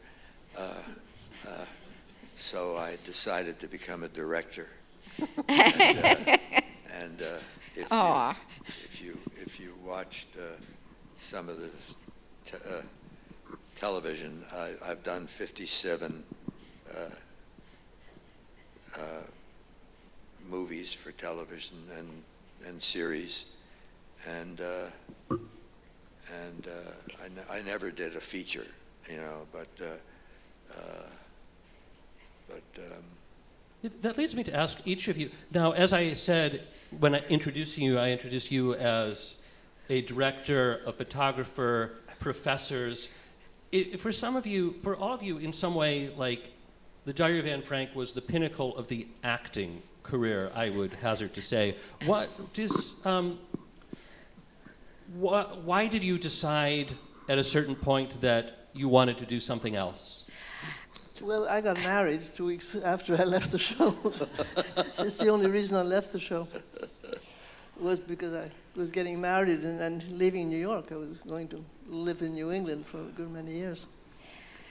Speaker 7: So I decided to become a director. And if you watched some of the television, I've done 57 movies for television and series, and I never did a feature, you know, but
Speaker 3: That leads me to ask each of you. Now, as I said, when I introduced you as a director, a photographer, professors. For some of you, for all of you, in some way, like, The Diary of Anne Frank was the pinnacle of the acting career, I would hazard to say. Why did you decide at a certain point that you wanted to do something else?
Speaker 6: Well, I got married 2 weeks after I left the show. It's the only reason I left the show. was because I was getting married and leaving New York. I was going to live in New England for a good many years.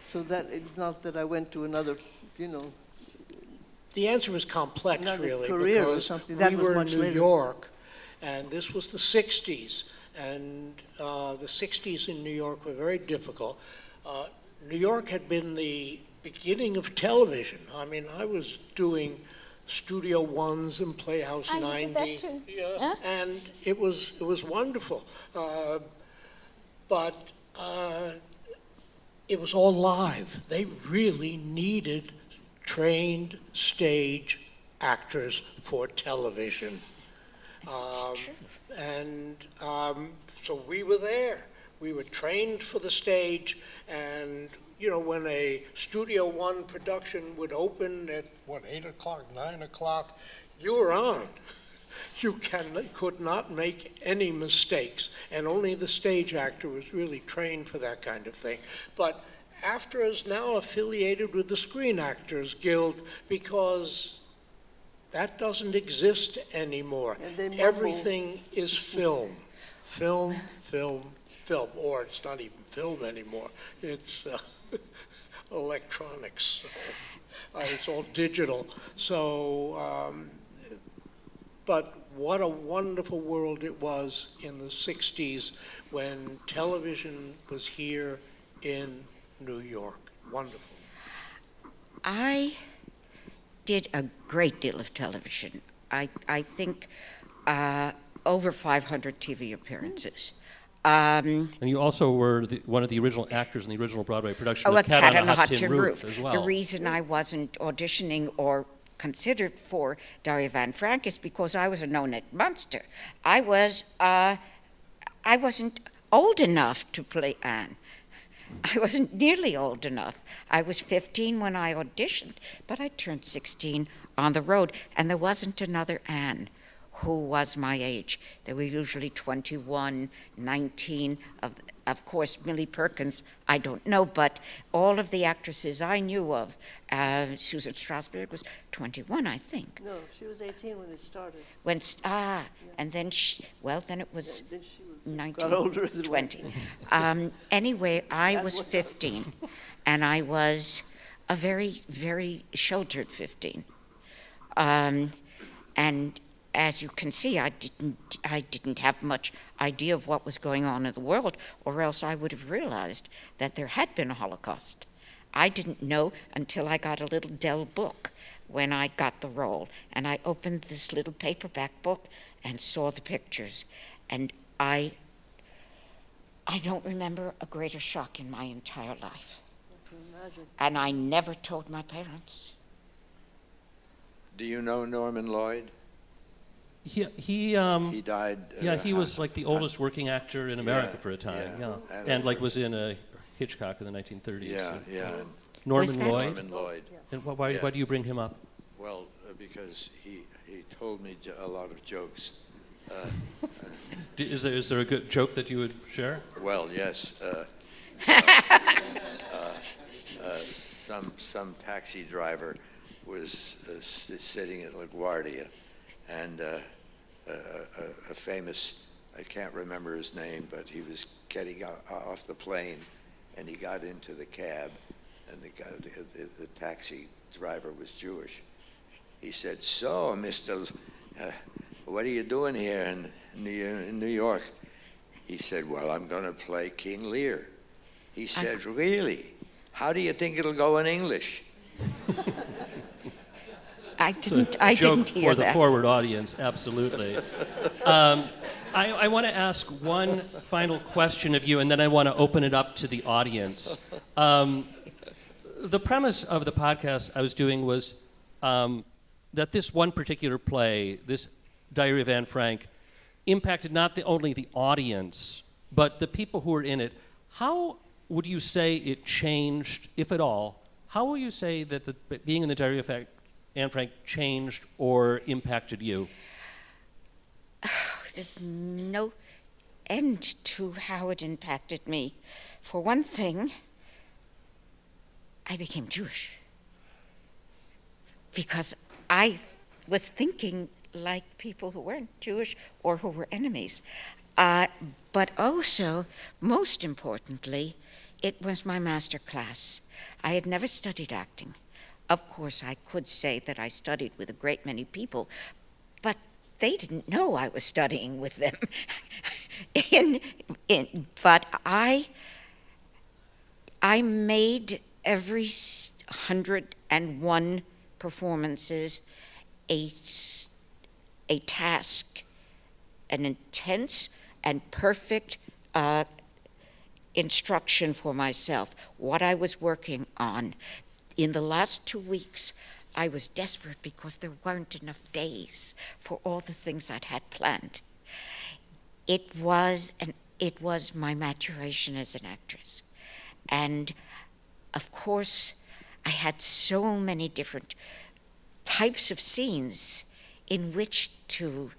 Speaker 6: So that it's not that I went to another,
Speaker 8: The answer is complex,
Speaker 6: another
Speaker 8: really,
Speaker 6: career or
Speaker 8: because
Speaker 6: something. That
Speaker 8: we
Speaker 6: was
Speaker 8: were in
Speaker 6: much
Speaker 8: New
Speaker 6: later.
Speaker 8: York, and this was the 60s, and the 60s in New York were very difficult. New York had been the beginning of television. I mean, I was doing Studio Ones and Playhouse 90.
Speaker 4: You did that too?
Speaker 8: Yeah,
Speaker 4: Huh?
Speaker 8: and it was wonderful. But it was all live. They really needed trained stage actors for television. So we were there. We were trained for the stage, and when a Studio One production would open at 8 o'clock, 9 o'clock, you were on. You could not make any mistakes, and only the stage actor was really trained for that kind of thing. But AFTRA is now affiliated with the Screen Actors Guild because that doesn't exist anymore.
Speaker 6: And they mumble.
Speaker 8: Everything is film, film, or it's not even film anymore. It's electronics. It's all digital. So, but what a wonderful world it was in the 60s when television was here in New York. Wonderful.
Speaker 4: I did a great deal of television. I think over 500 TV appearances.
Speaker 3: And you also were one of the original actors in the original Broadway production
Speaker 4: A
Speaker 3: of
Speaker 4: Cat on a Hot Tin
Speaker 3: Roof
Speaker 4: Roof.
Speaker 3: as well.
Speaker 4: The reason I wasn't auditioning or considered for Diary Van Frank is because I was a no-net monster. I wasn't old enough to play Anne. I wasn't nearly old enough. I was 15 when I auditioned, but I turned 16 on the road, and there wasn't another Anne who was my age. They were usually 21, 19. Of course, Millie Perkins, I don't know, but all of the actresses I knew of, Susan Strasberg was 21, I think.
Speaker 6: No, she was 18 when it started.
Speaker 4: And then then it was
Speaker 6: Then she was
Speaker 4: 19,
Speaker 6: got older as it went.
Speaker 4: 20. Anyway, I
Speaker 6: That
Speaker 4: was
Speaker 6: was
Speaker 4: 15, and I was a very, very sheltered 15. And as you can see, I didn't have much idea of what was going on in the world, or else I would have realized that there had been a Holocaust. I didn't know until I got a little Dell book when I got the role, and I opened this little paperback book and saw the pictures, and I don't remember a greater shock in my entire life.
Speaker 6: I can imagine.
Speaker 4: And I never told my parents.
Speaker 7: Do you know Norman Lloyd?
Speaker 3: He
Speaker 7: died.
Speaker 3: he was like the oldest working actor in America
Speaker 7: Yeah,
Speaker 3: for a time,
Speaker 7: yeah.
Speaker 3: yeah. And like was in Hitchcock in the 1930s.
Speaker 7: Yeah.
Speaker 4: Was
Speaker 3: Norman
Speaker 4: that-
Speaker 3: Lloyd.
Speaker 7: Norman Lloyd.
Speaker 3: And why do you bring him up?
Speaker 7: Well, because he told me a lot of jokes.
Speaker 3: Is there a good joke that you would share?
Speaker 7: Well, yes. Some taxi driver was sitting at LaGuardia, and a famous, I can't remember his name, but he was getting off the plane, and he got into the cab, and the taxi driver was Jewish. He said, "So, Mr. What are you doing here in New York?" He said, "Well, I'm going to play King Lear." He said, "Really? How do you think it'll go in English?"
Speaker 4: I didn't
Speaker 3: Joke
Speaker 4: hear
Speaker 3: for the
Speaker 4: that.
Speaker 3: forward audience, absolutely. I want to ask one final question of you, and then I want to open it up to the audience. The premise of the podcast I was doing was that this one particular play, this Diary of Anne Frank, impacted not only the audience, but the people who were in it. How would you say it changed, if at all, how will you say that being in the Diary of Anne Frank changed or impacted you?
Speaker 4: There's no end to how it impacted me. For one thing, I became Jewish. Because I was thinking like people who weren't Jewish or who were enemies. But also, most importantly, it was my master class. I had never studied acting. Of course, I could say that I studied with a great many people, but they didn't know I was studying with them. But I made every 101 performances a task, an intense and perfect instruction for myself, what I was working on. In the last 2 weeks, I was desperate because there weren't enough days for all the things I'd had planned. It was my maturation as an actress. And of course, I had so many different types of scenes in which to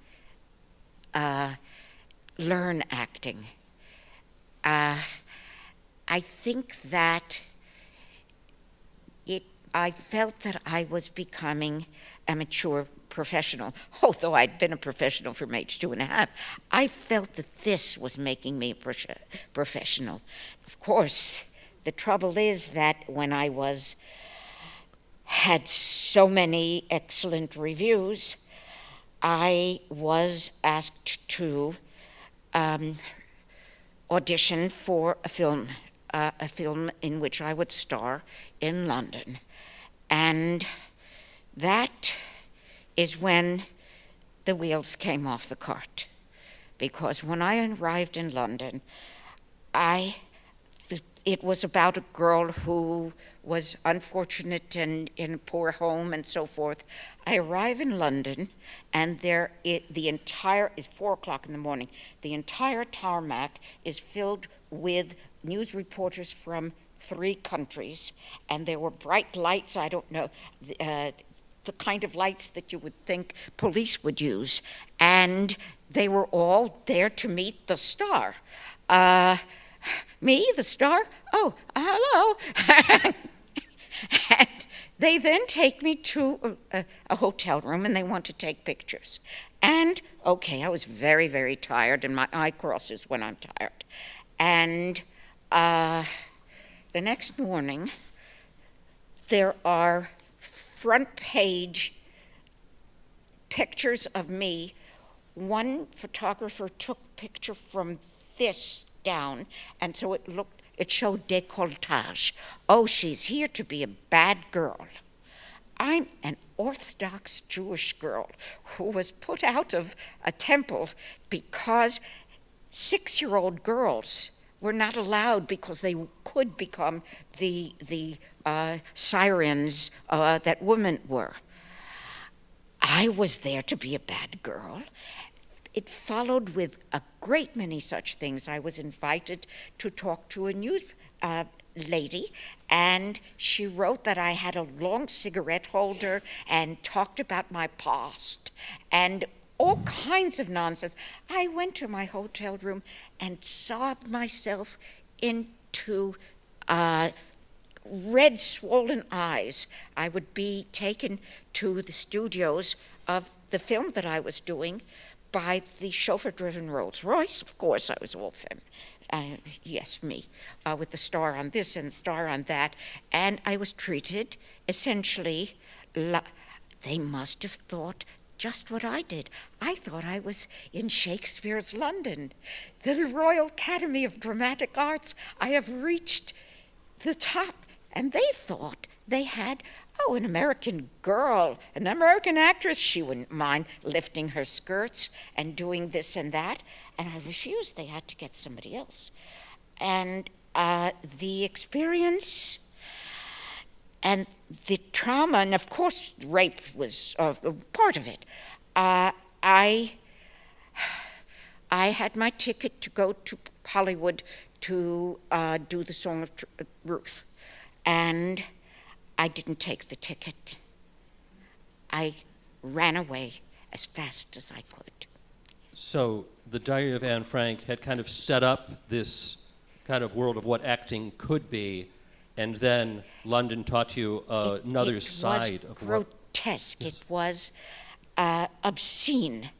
Speaker 4: learn acting. I think that I felt that I was becoming a mature professional, although I'd been a professional from age 2.5. I felt that this was making me a professional. Of course, the trouble is that when I had so many excellent reviews, I was asked to audition for a film in which I would star in London. And that is when the wheels came off the cart. Because when I arrived in London, it was about a girl who was unfortunate and in a poor home and so forth. I arrive in London, and it's 4 o'clock in the morning. The entire tarmac is filled with news reporters from 3 countries, and there were bright lights. I don't know, the kind of lights that you would think police would use, and they were all there to meet the star. Me, the star? Oh, hello. And they then take me to a hotel room, and they want to take pictures. And, okay, I was very, very tired, and my eye crosses when I'm tired. And the next morning, there are front page pictures of me. One photographer took picture from this down, and so it showed décolletage. Oh, she's here to be a bad girl. I'm an Orthodox Jewish girl who was put out of a temple because 6-year-old girls were not allowed because they could become the sirens that women were. I was there to be a bad girl. It followed with a great many such things. I was invited to talk to a news lady, and she wrote that I had a long cigarette holder and talked about my past and all kinds of nonsense. I went to my hotel room and sobbed myself into red, swollen eyes. I would be taken to the studios of the film that I was doing by the chauffeur-driven Rolls Royce. Of course, I was all femme. Yes, me, with the star on this and the star on that. And I was treated essentially, they must have thought just what I did. I thought I was in Shakespeare's London, the Royal Academy of Dramatic Arts. I have reached the top. And they thought they had, an American girl, an American actress. She wouldn't mind lifting her skirts and doing this and that. And I refused. They had to get somebody else. And the experience and the trauma, and of course rape was part of it. I had my ticket to go to Hollywood to do the Song of Ruth. And I didn't take the ticket. I ran away as fast as I could.
Speaker 3: So the Diary of Anne Frank had kind of set up this kind of world of what acting could be, and then London taught you another side of what...
Speaker 4: Grotesque.
Speaker 3: Yes.
Speaker 4: It was obscene.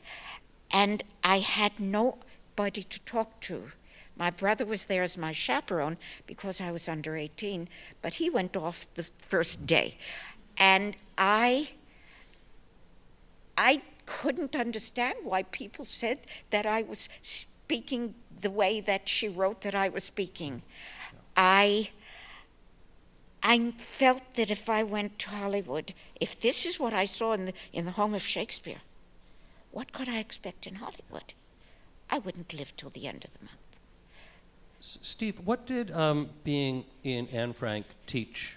Speaker 4: And I had nobody to talk to. My brother was there as my chaperone because I was under 18, but he went off the first day. And I couldn't understand why people said that I was speaking the way that she wrote that I was speaking. I felt that if I went to Hollywood, if this is what I saw in the home of Shakespeare, what could I expect in Hollywood? I wouldn't live till the end of the month.
Speaker 3: Steve, what did being in Anne Frank teach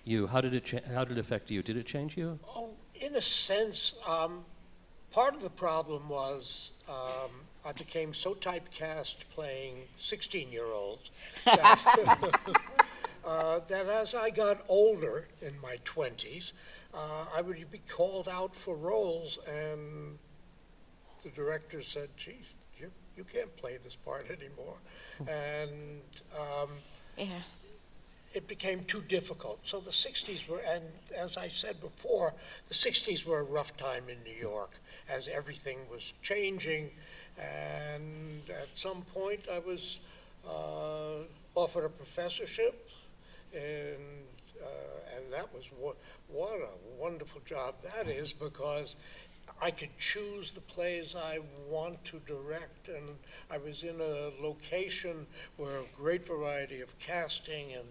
Speaker 3: you? How did it affect you? Did it change you?
Speaker 8: Oh, in a sense, part of the problem was I became so typecast playing 16-year-olds that as I got older in my 20s, I would be called out for roles, and the director said, geez, you can't play this part anymore. And it became too difficult. So the 60s were, and as I said before, the 60s were a rough time in New York as everything was changing. And at some point I was offered a professorship, and that was what a wonderful job that is, because I could choose the plays I want to direct, and I was in a location where a great variety of casting, and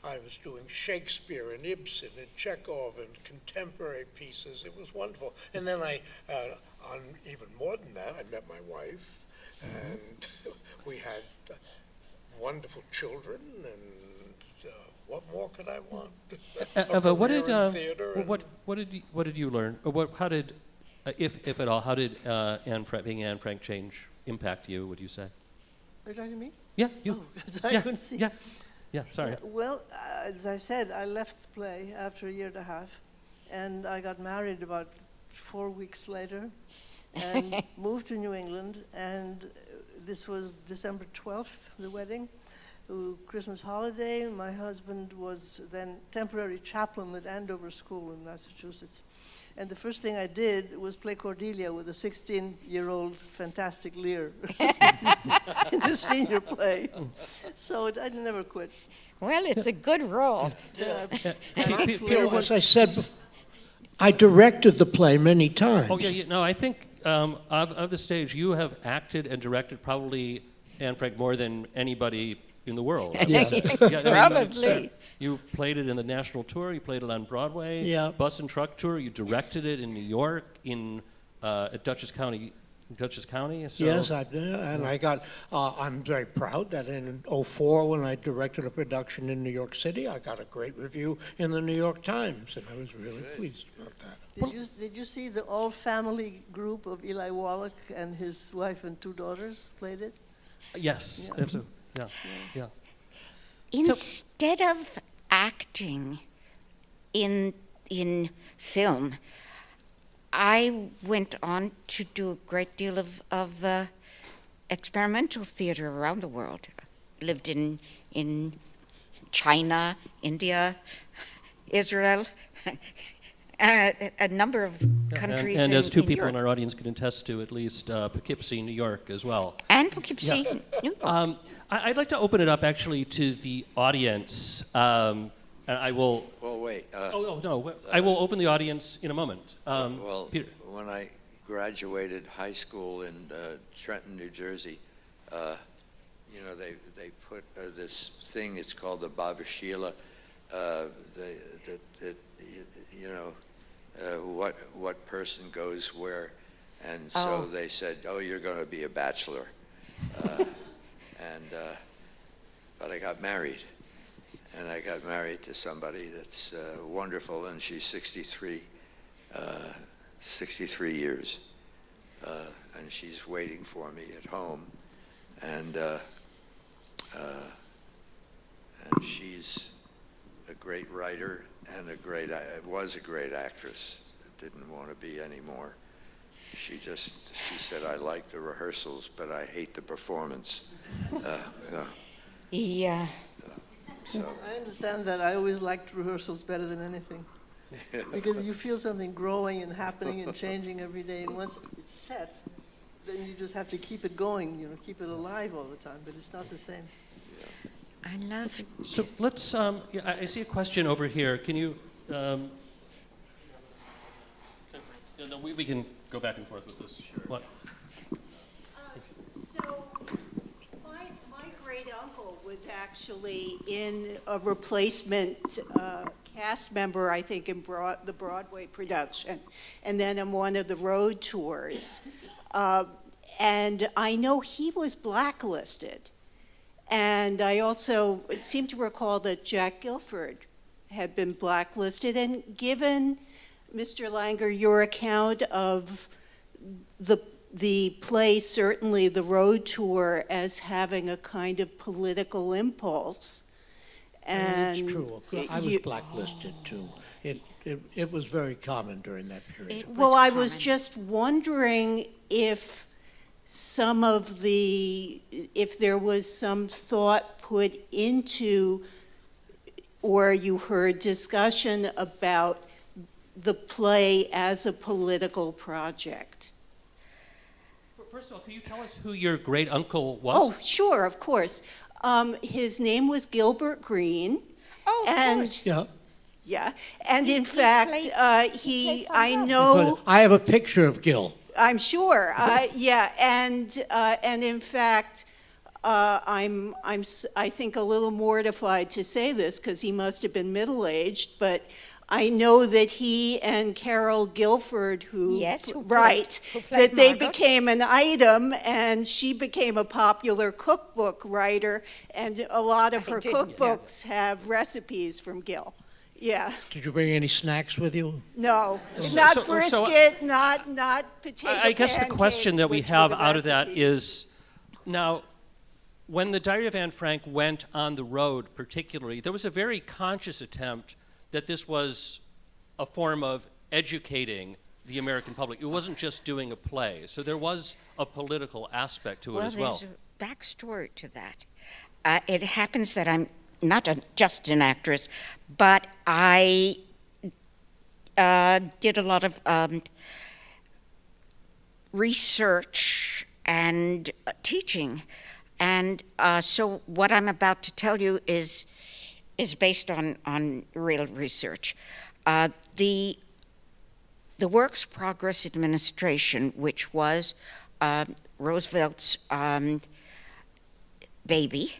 Speaker 8: I was doing Shakespeare and Ibsen and Chekhov and contemporary pieces. It was wonderful. And then on even more than that, I met my wife, and we had wonderful children, and what more could I want?
Speaker 3: Eva, what did you learn? Or how did, if at all, how did being Anne Frank impact you, would you say?
Speaker 6: Are you talking to me?
Speaker 3: Yeah, you.
Speaker 6: Oh, I couldn't see.
Speaker 3: Yeah, sorry.
Speaker 6: Well, as I said, I left the play after a year and a half, and I got married about 4 weeks later, and moved to New England, and this was December 12th, the wedding, Christmas holiday. My husband was then temporary chaplain at Andover School in Massachusetts. And the first thing I did was play Cordelia with a 16-year-old fantastic Lear in the senior play. So I never quit.
Speaker 4: Well, it's a good role.
Speaker 8: As I said, I directed the play many times.
Speaker 3: Oh, yeah, no, I think of the stage, you have acted and directed probably Anne Frank more than anybody in the world.
Speaker 8: Yeah.
Speaker 4: Probably.
Speaker 3: You played it in the national tour, you played it on Broadway,
Speaker 8: Yeah.
Speaker 3: bus and truck tour, you directed it in New York, at Dutchess County. So
Speaker 8: Yes, I did, and I'm very proud that in '04, when I directed a production in New York City, I got a great review in the New York Times, and I was really pleased about that.
Speaker 6: Did you see the all-family group of Eli Wallach and his wife and 2 daughters played it?
Speaker 3: Yes,
Speaker 6: Yeah.
Speaker 3: absolutely. Yeah.
Speaker 4: Instead of acting in film, I went on to do a great deal of experimental theater around the world. Lived in China, India, Israel, a number of countries.
Speaker 3: And as two people
Speaker 4: Europe.
Speaker 3: in our audience can attest to, at least Poughkeepsie, New York, as well.
Speaker 4: And Poughkeepsie, New York.
Speaker 3: I'd like to open it up actually to the audience. And I will.
Speaker 7: Well, wait.
Speaker 3: No. I will open the audience in a moment.
Speaker 7: Well,
Speaker 3: Peter.
Speaker 7: when I graduated high school in Trenton, New Jersey, they put this thing. It's called the Baba Sheila. What person goes where, and so they said, "Oh, you're going to be a bachelor," but I got married. And I got married to somebody that's wonderful, and she's 63 years. And she's waiting for me at home. And she's a great writer and was a great actress. Didn't want to be anymore. She said, I like the rehearsals, but I hate the performance.
Speaker 4: Yeah.
Speaker 7: So
Speaker 6: I understand that. I always liked rehearsals better than anything. Because you feel something growing and happening and changing every day, and once it's set, then you just have to keep it going, keep it alive all the time, but it's not the same.
Speaker 4: I love it.
Speaker 3: So let's, I see a question over here. Can you, we can go back and forth with this. Sure. What?
Speaker 9: So, my great uncle was actually in a replacement cast member, I think, in the Broadway production, and then in one of the road tours. And I know he was blacklisted. And I also seem to recall that Jack Guilford had been blacklisted. And given, Mr. Langer, your account of the play, certainly the road tour, as having a kind of political impulse. And
Speaker 8: it's true. I was blacklisted too. It was very common during that period.
Speaker 9: I was just wondering if if there was some thought put into, or you heard discussion about the play as a political project.
Speaker 3: First of all, can you tell us who your great uncle was?
Speaker 9: Oh, sure, of course. His name was Gilbert Green.
Speaker 4: Oh, of
Speaker 9: and
Speaker 4: course.
Speaker 8: Yeah.
Speaker 9: Yeah, and in fact,
Speaker 4: played
Speaker 9: I know.
Speaker 8: I have a picture of Gil.
Speaker 9: I'm sure. Yeah, and in fact, I think a little mortified to say this because he must have been middle-aged, but I know that he and Carol Guilford, who
Speaker 4: played
Speaker 9: that they
Speaker 4: Margot.
Speaker 9: became an item, and she became a popular cookbook writer, and a lot of her cookbooks have recipes from Gil. Yeah.
Speaker 8: Did you bring any snacks with you?
Speaker 9: No, not brisket, not potato
Speaker 3: I guess the question that we
Speaker 9: pancakes, which
Speaker 3: have
Speaker 9: were the
Speaker 3: out of that
Speaker 9: recipes.
Speaker 3: is, now, when the Diary of Anne Frank went on the road particularly, there was a very conscious attempt that this was a form of educating the American public. It wasn't just doing a play. So there was a political aspect to it as well.
Speaker 4: There's a backstory to that. It happens that I'm not just an actress, but I did a lot of research and teaching. And so what I'm about to tell you is based on real research. The Works Progress Administration, which was Roosevelt's baby,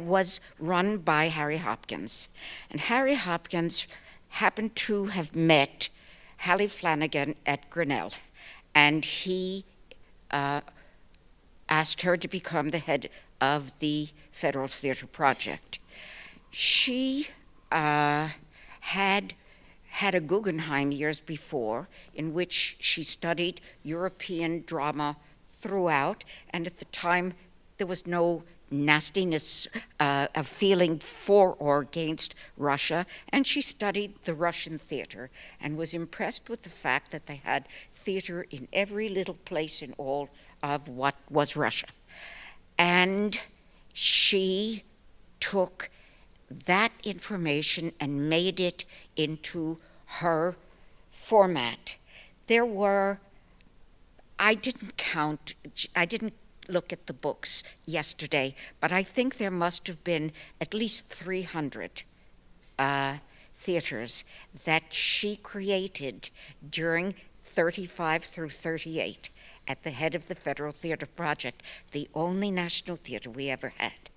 Speaker 4: was run by Harry Hopkins. And Harry Hopkins happened to have met Hallie Flanagan at Grinnell, and he asked her to become the head of the Federal Theater Project. She had a Guggenheim years before, in which she studied European drama throughout, and at the time there was no nastiness of feeling for or against Russia, and she studied the Russian theater and was impressed with the fact that they had theater in every little place in all of what was Russia. And she took that information and made it into her format. There were, I didn't look at the books yesterday, but I think there must have been at least 300 theaters that she created during 35 through 38 at the head of the Federal Theater Project, the only national theater we ever had.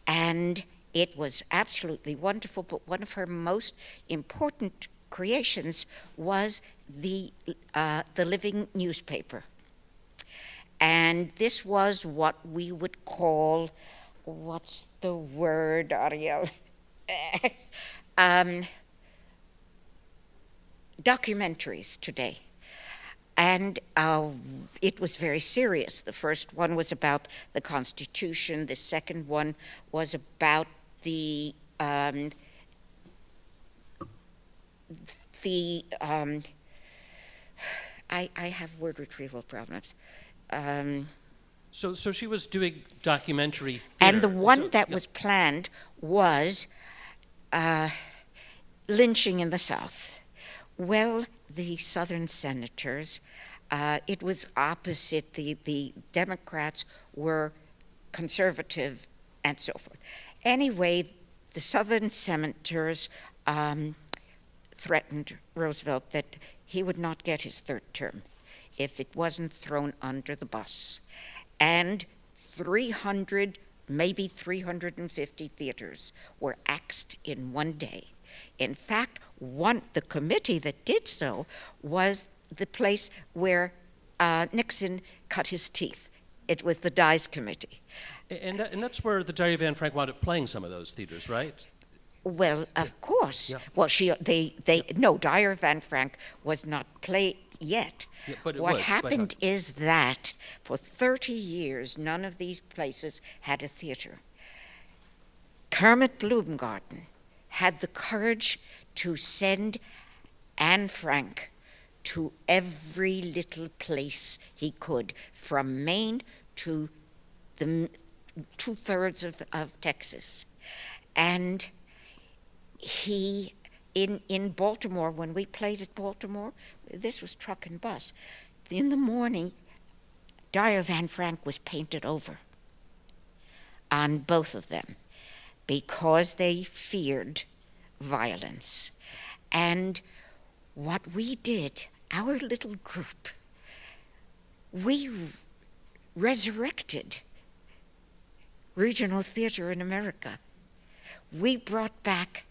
Speaker 4: And it was absolutely wonderful, but one of her most important creations was the living newspaper. And this was what we would call, what's the word, Ariel? Documentaries today. And it was very serious. The first one was about the Constitution. The second one was about the I have word retrieval problems.
Speaker 3: So she was doing documentary theater.
Speaker 4: And the one that was planned was lynching in the South. Well, the Southern senators, it was opposite. The Democrats were conservative and so forth. Anyway, the Southern senators threatened Roosevelt that he would not get his third term if it wasn't thrown under the bus. And 300, maybe 350 theaters were axed in one day. In fact, the committee that did so was the place where Nixon cut his teeth. It was the Dies Committee.
Speaker 3: And that's where the Diary of Anne Frank wound up playing some of those theaters, right?
Speaker 4: Well, of course.
Speaker 3: Yeah.
Speaker 4: Well, no, Diary of Anne Frank was not played yet.
Speaker 3: Yeah, but it
Speaker 4: What
Speaker 3: would,
Speaker 4: happened is that for 30 years, none of these places had a theater. Kermit Bloomgarden had the courage to send Anne Frank to every little place he could, from Maine to the 2/3 of Texas. And he, in Baltimore, when we played at Baltimore, this was truck and bus. In the morning, Diary of Anne Frank was painted over on both of them because they feared violence. And what we did, our little group, we resurrected regional theater in America. We brought back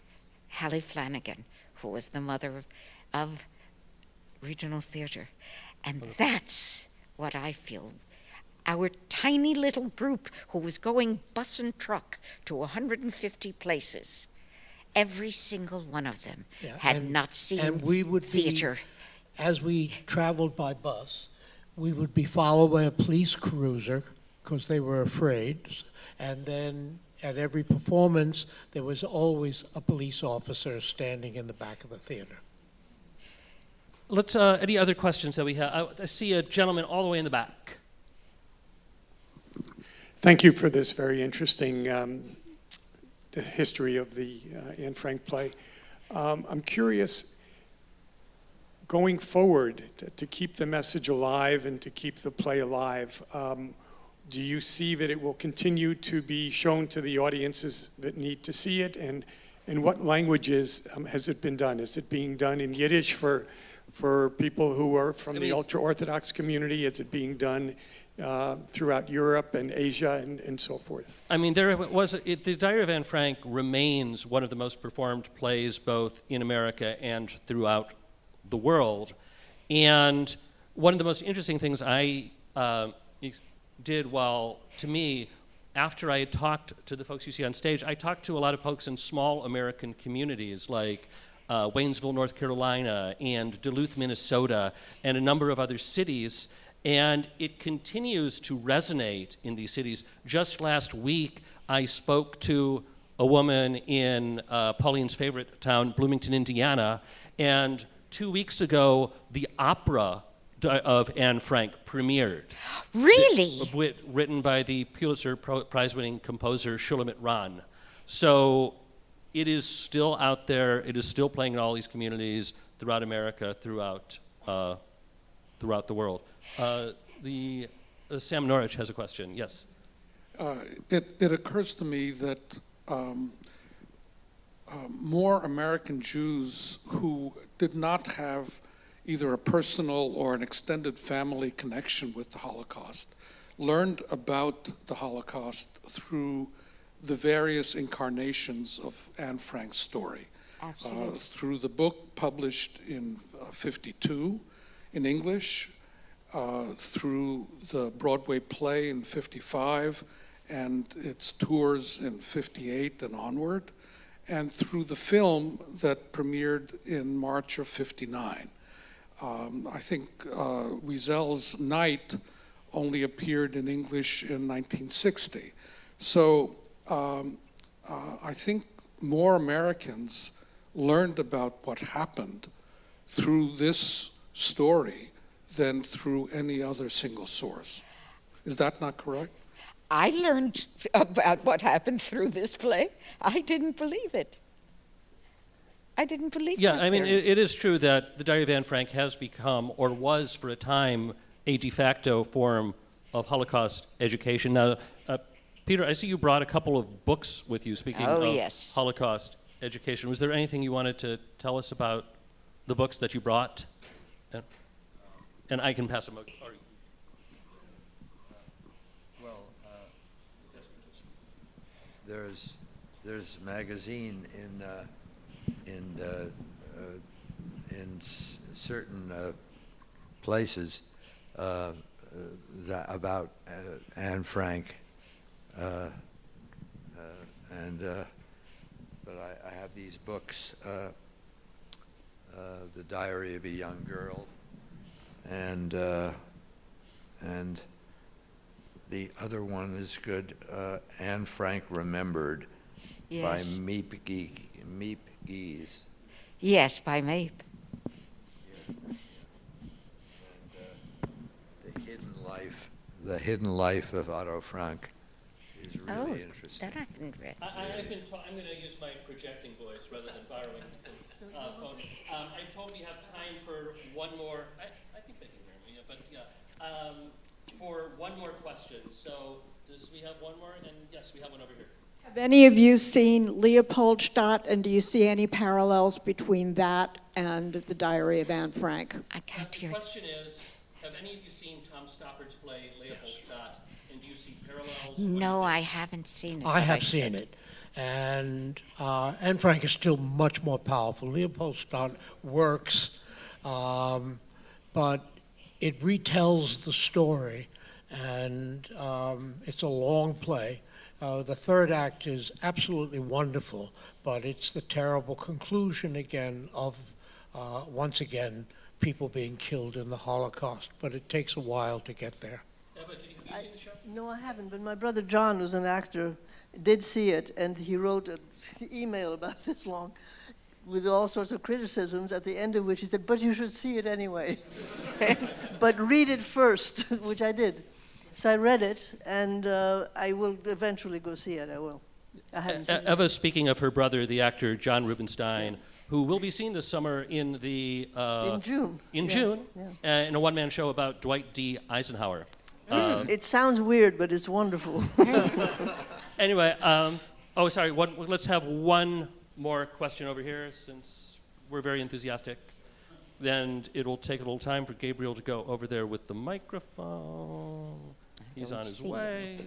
Speaker 4: Hallie Flanagan, who was the mother of regional theater. And that's what I feel. Our tiny little group who was going bus and truck to 150 places, every single one of them had not seen
Speaker 8: and we would
Speaker 4: theater.
Speaker 8: As we traveled by bus, we would be followed by a police cruiser because they were afraid. And then at every performance, there was always a police officer standing in the back of the theater.
Speaker 3: Let's, any other questions that we have? I see a gentleman all the way in the back.
Speaker 10: Thank you for this very interesting the history of the Anne Frank play. I'm curious, going forward, to keep the message alive and to keep the play alive, do you see that it will continue to be shown to the audiences that need to see it? And in what languages has it been done? Is it being done in Yiddish for people who are from the ultra-Orthodox community? Is it being done throughout Europe and Asia and so forth?
Speaker 3: I mean, the Diary of Anne Frank remains one of the most performed plays both in America and throughout the world. And one of the most interesting things I did to me, after I had talked to the folks you see on stage, I talked to a lot of folks in small American communities like Waynesville, North Carolina, and Duluth, Minnesota, and a number of other cities. And it continues to resonate in these cities. Just last week, I spoke to a woman in Pauline's favorite town, Bloomington, Indiana, and 2 weeks ago, the opera of Anne Frank premiered.
Speaker 4: Really?
Speaker 3: Written by the Pulitzer Prize-winning composer Shulamit Ran. So it is still out there. It is still playing in all these communities throughout America, throughout the world. Sam Norwich has a question. Yes.
Speaker 2: It occurs to me that more American Jews who did not have either a personal or an extended family connection with the Holocaust learned about the Holocaust through the various incarnations of Anne Frank's story. Through the book published in '52 in English, through the Broadway play in '55 and its tours in '58 and onward, and through the film that premiered in March of '59. I think Wiesel's Night only appeared in English in 1960. So I think more Americans learned about what happened through this story than through any other single source. Is that not correct?
Speaker 4: I learned about what happened through this play. I didn't believe it. I didn't believe
Speaker 3: Yeah,
Speaker 4: my
Speaker 3: I mean,
Speaker 4: parents.
Speaker 3: it is true that the Diary of Anne Frank has become, or was for a time, a de facto form of Holocaust education. Now, Peter, I see you brought a couple of books with you, speaking
Speaker 4: Oh,
Speaker 3: of
Speaker 4: yes.
Speaker 3: Holocaust education. Was there anything you wanted to tell us about the books that you brought? And I can pass them.
Speaker 7: There's a magazine in certain places about Anne Frank, but I have these books, The Diary of a Young Girl, and the other one is good, Anne Frank Remembered,
Speaker 4: Yes.
Speaker 7: by Miep Gies.
Speaker 4: Yes, by Mape.
Speaker 7: The Hidden Life of Otto Frank is really
Speaker 4: Oh,
Speaker 7: interesting.
Speaker 4: that I hadn't read.
Speaker 3: I've been I'm going to use my projecting voice rather than borrowing the phone. I'm told we have time for one more. I think they can hear me, but yeah. For one more question. So, does we have one more? And yes, we have one over here.
Speaker 11: Have any of you seen Leopoldstadt, and do you see any parallels between that and the Diary of Anne Frank?
Speaker 4: I can't
Speaker 3: The
Speaker 4: hear.
Speaker 3: question is, have any of you seen Tom Stoppard's play Leopoldstadt, and do you see parallels?
Speaker 4: No, I haven't seen it.
Speaker 8: I
Speaker 4: but
Speaker 8: have
Speaker 4: should.
Speaker 8: seen it. And Anne Frank is still much more powerful. Leopoldstadt works, but it retells the story, and it's a long play. The third act is absolutely wonderful, but it's the terrible conclusion again of, once again, people being killed in the Holocaust. But it takes a while to get there.
Speaker 3: Eva, have you seen the show?
Speaker 6: No, I haven't, but my brother John, who's an actor, did see it, and he wrote an email about this long with all sorts of criticisms, at the end of which he said, but you should see it anyway. But read it first, which I did. So I read it, and I will eventually go see it, I will. I haven't seen it.
Speaker 3: Eva's speaking of her brother, the actor John Rubinstein, who will be seen this summer in the...
Speaker 6: In June.
Speaker 3: In
Speaker 6: Yeah,
Speaker 3: June,
Speaker 6: yeah.
Speaker 3: in a one-man show about Dwight D. Eisenhower.
Speaker 6: It sounds weird, but it's wonderful.
Speaker 3: Anyway, sorry, let's have one more question over here, since we're very enthusiastic. Then it'll take a little time for Gabriel to go over there with the microphone. He's on his way.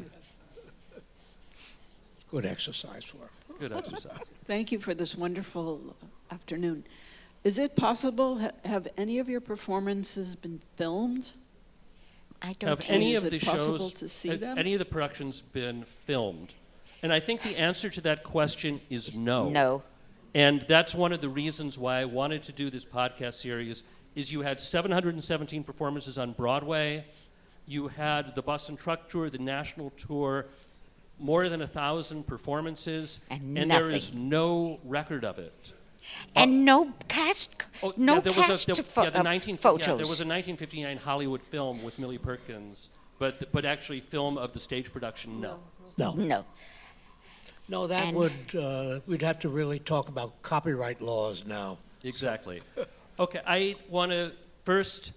Speaker 8: Good exercise for him.
Speaker 3: Good exercise.
Speaker 11: Thank you for this wonderful afternoon. Is it possible, have any of your performances been filmed?
Speaker 4: I don't
Speaker 3: Have
Speaker 4: think
Speaker 3: any
Speaker 11: Is
Speaker 3: of
Speaker 11: it
Speaker 3: the
Speaker 11: possible
Speaker 3: shows,
Speaker 11: to see
Speaker 3: have
Speaker 11: them?
Speaker 3: any of the productions been filmed? And I think the answer to that question is no.
Speaker 4: No.
Speaker 3: And that's one of the reasons why I wanted to do this podcast series, is you had 717 performances on Broadway, you had the Boston Truck Tour, the national tour, more than 1,000 performances,
Speaker 4: And
Speaker 3: there is
Speaker 4: nothing.
Speaker 3: no record of it.
Speaker 4: And no cast, no
Speaker 3: there was
Speaker 4: cast
Speaker 3: a,
Speaker 4: photos.
Speaker 3: there was a 1959 Hollywood film with Millie Perkins, but actually film of the stage production, no.
Speaker 8: No.
Speaker 4: No.
Speaker 8: No, that
Speaker 4: And-
Speaker 8: would, we'd have to really talk about copyright laws now.
Speaker 3: Exactly. Okay, I want to first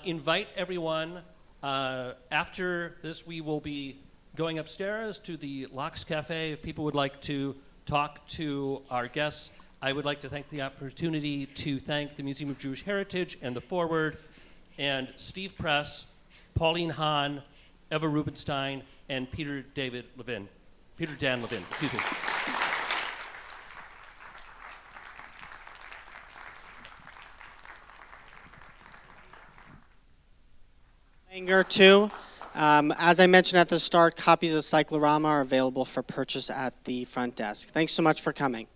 Speaker 3: invite everyone. After this, we will be going upstairs to the Locks Cafe. If people would like to talk to our guests, I would like to thank the opportunity to thank the Museum of Jewish Heritage and the Forward, and Steve Press, Pauline Hahn, Eva Rubinstein, and Peter Dan Levin, excuse me.
Speaker 1: Anger too. As I mentioned at the start, copies of Cyclorama are available for purchase at the front desk. Thanks so much for coming.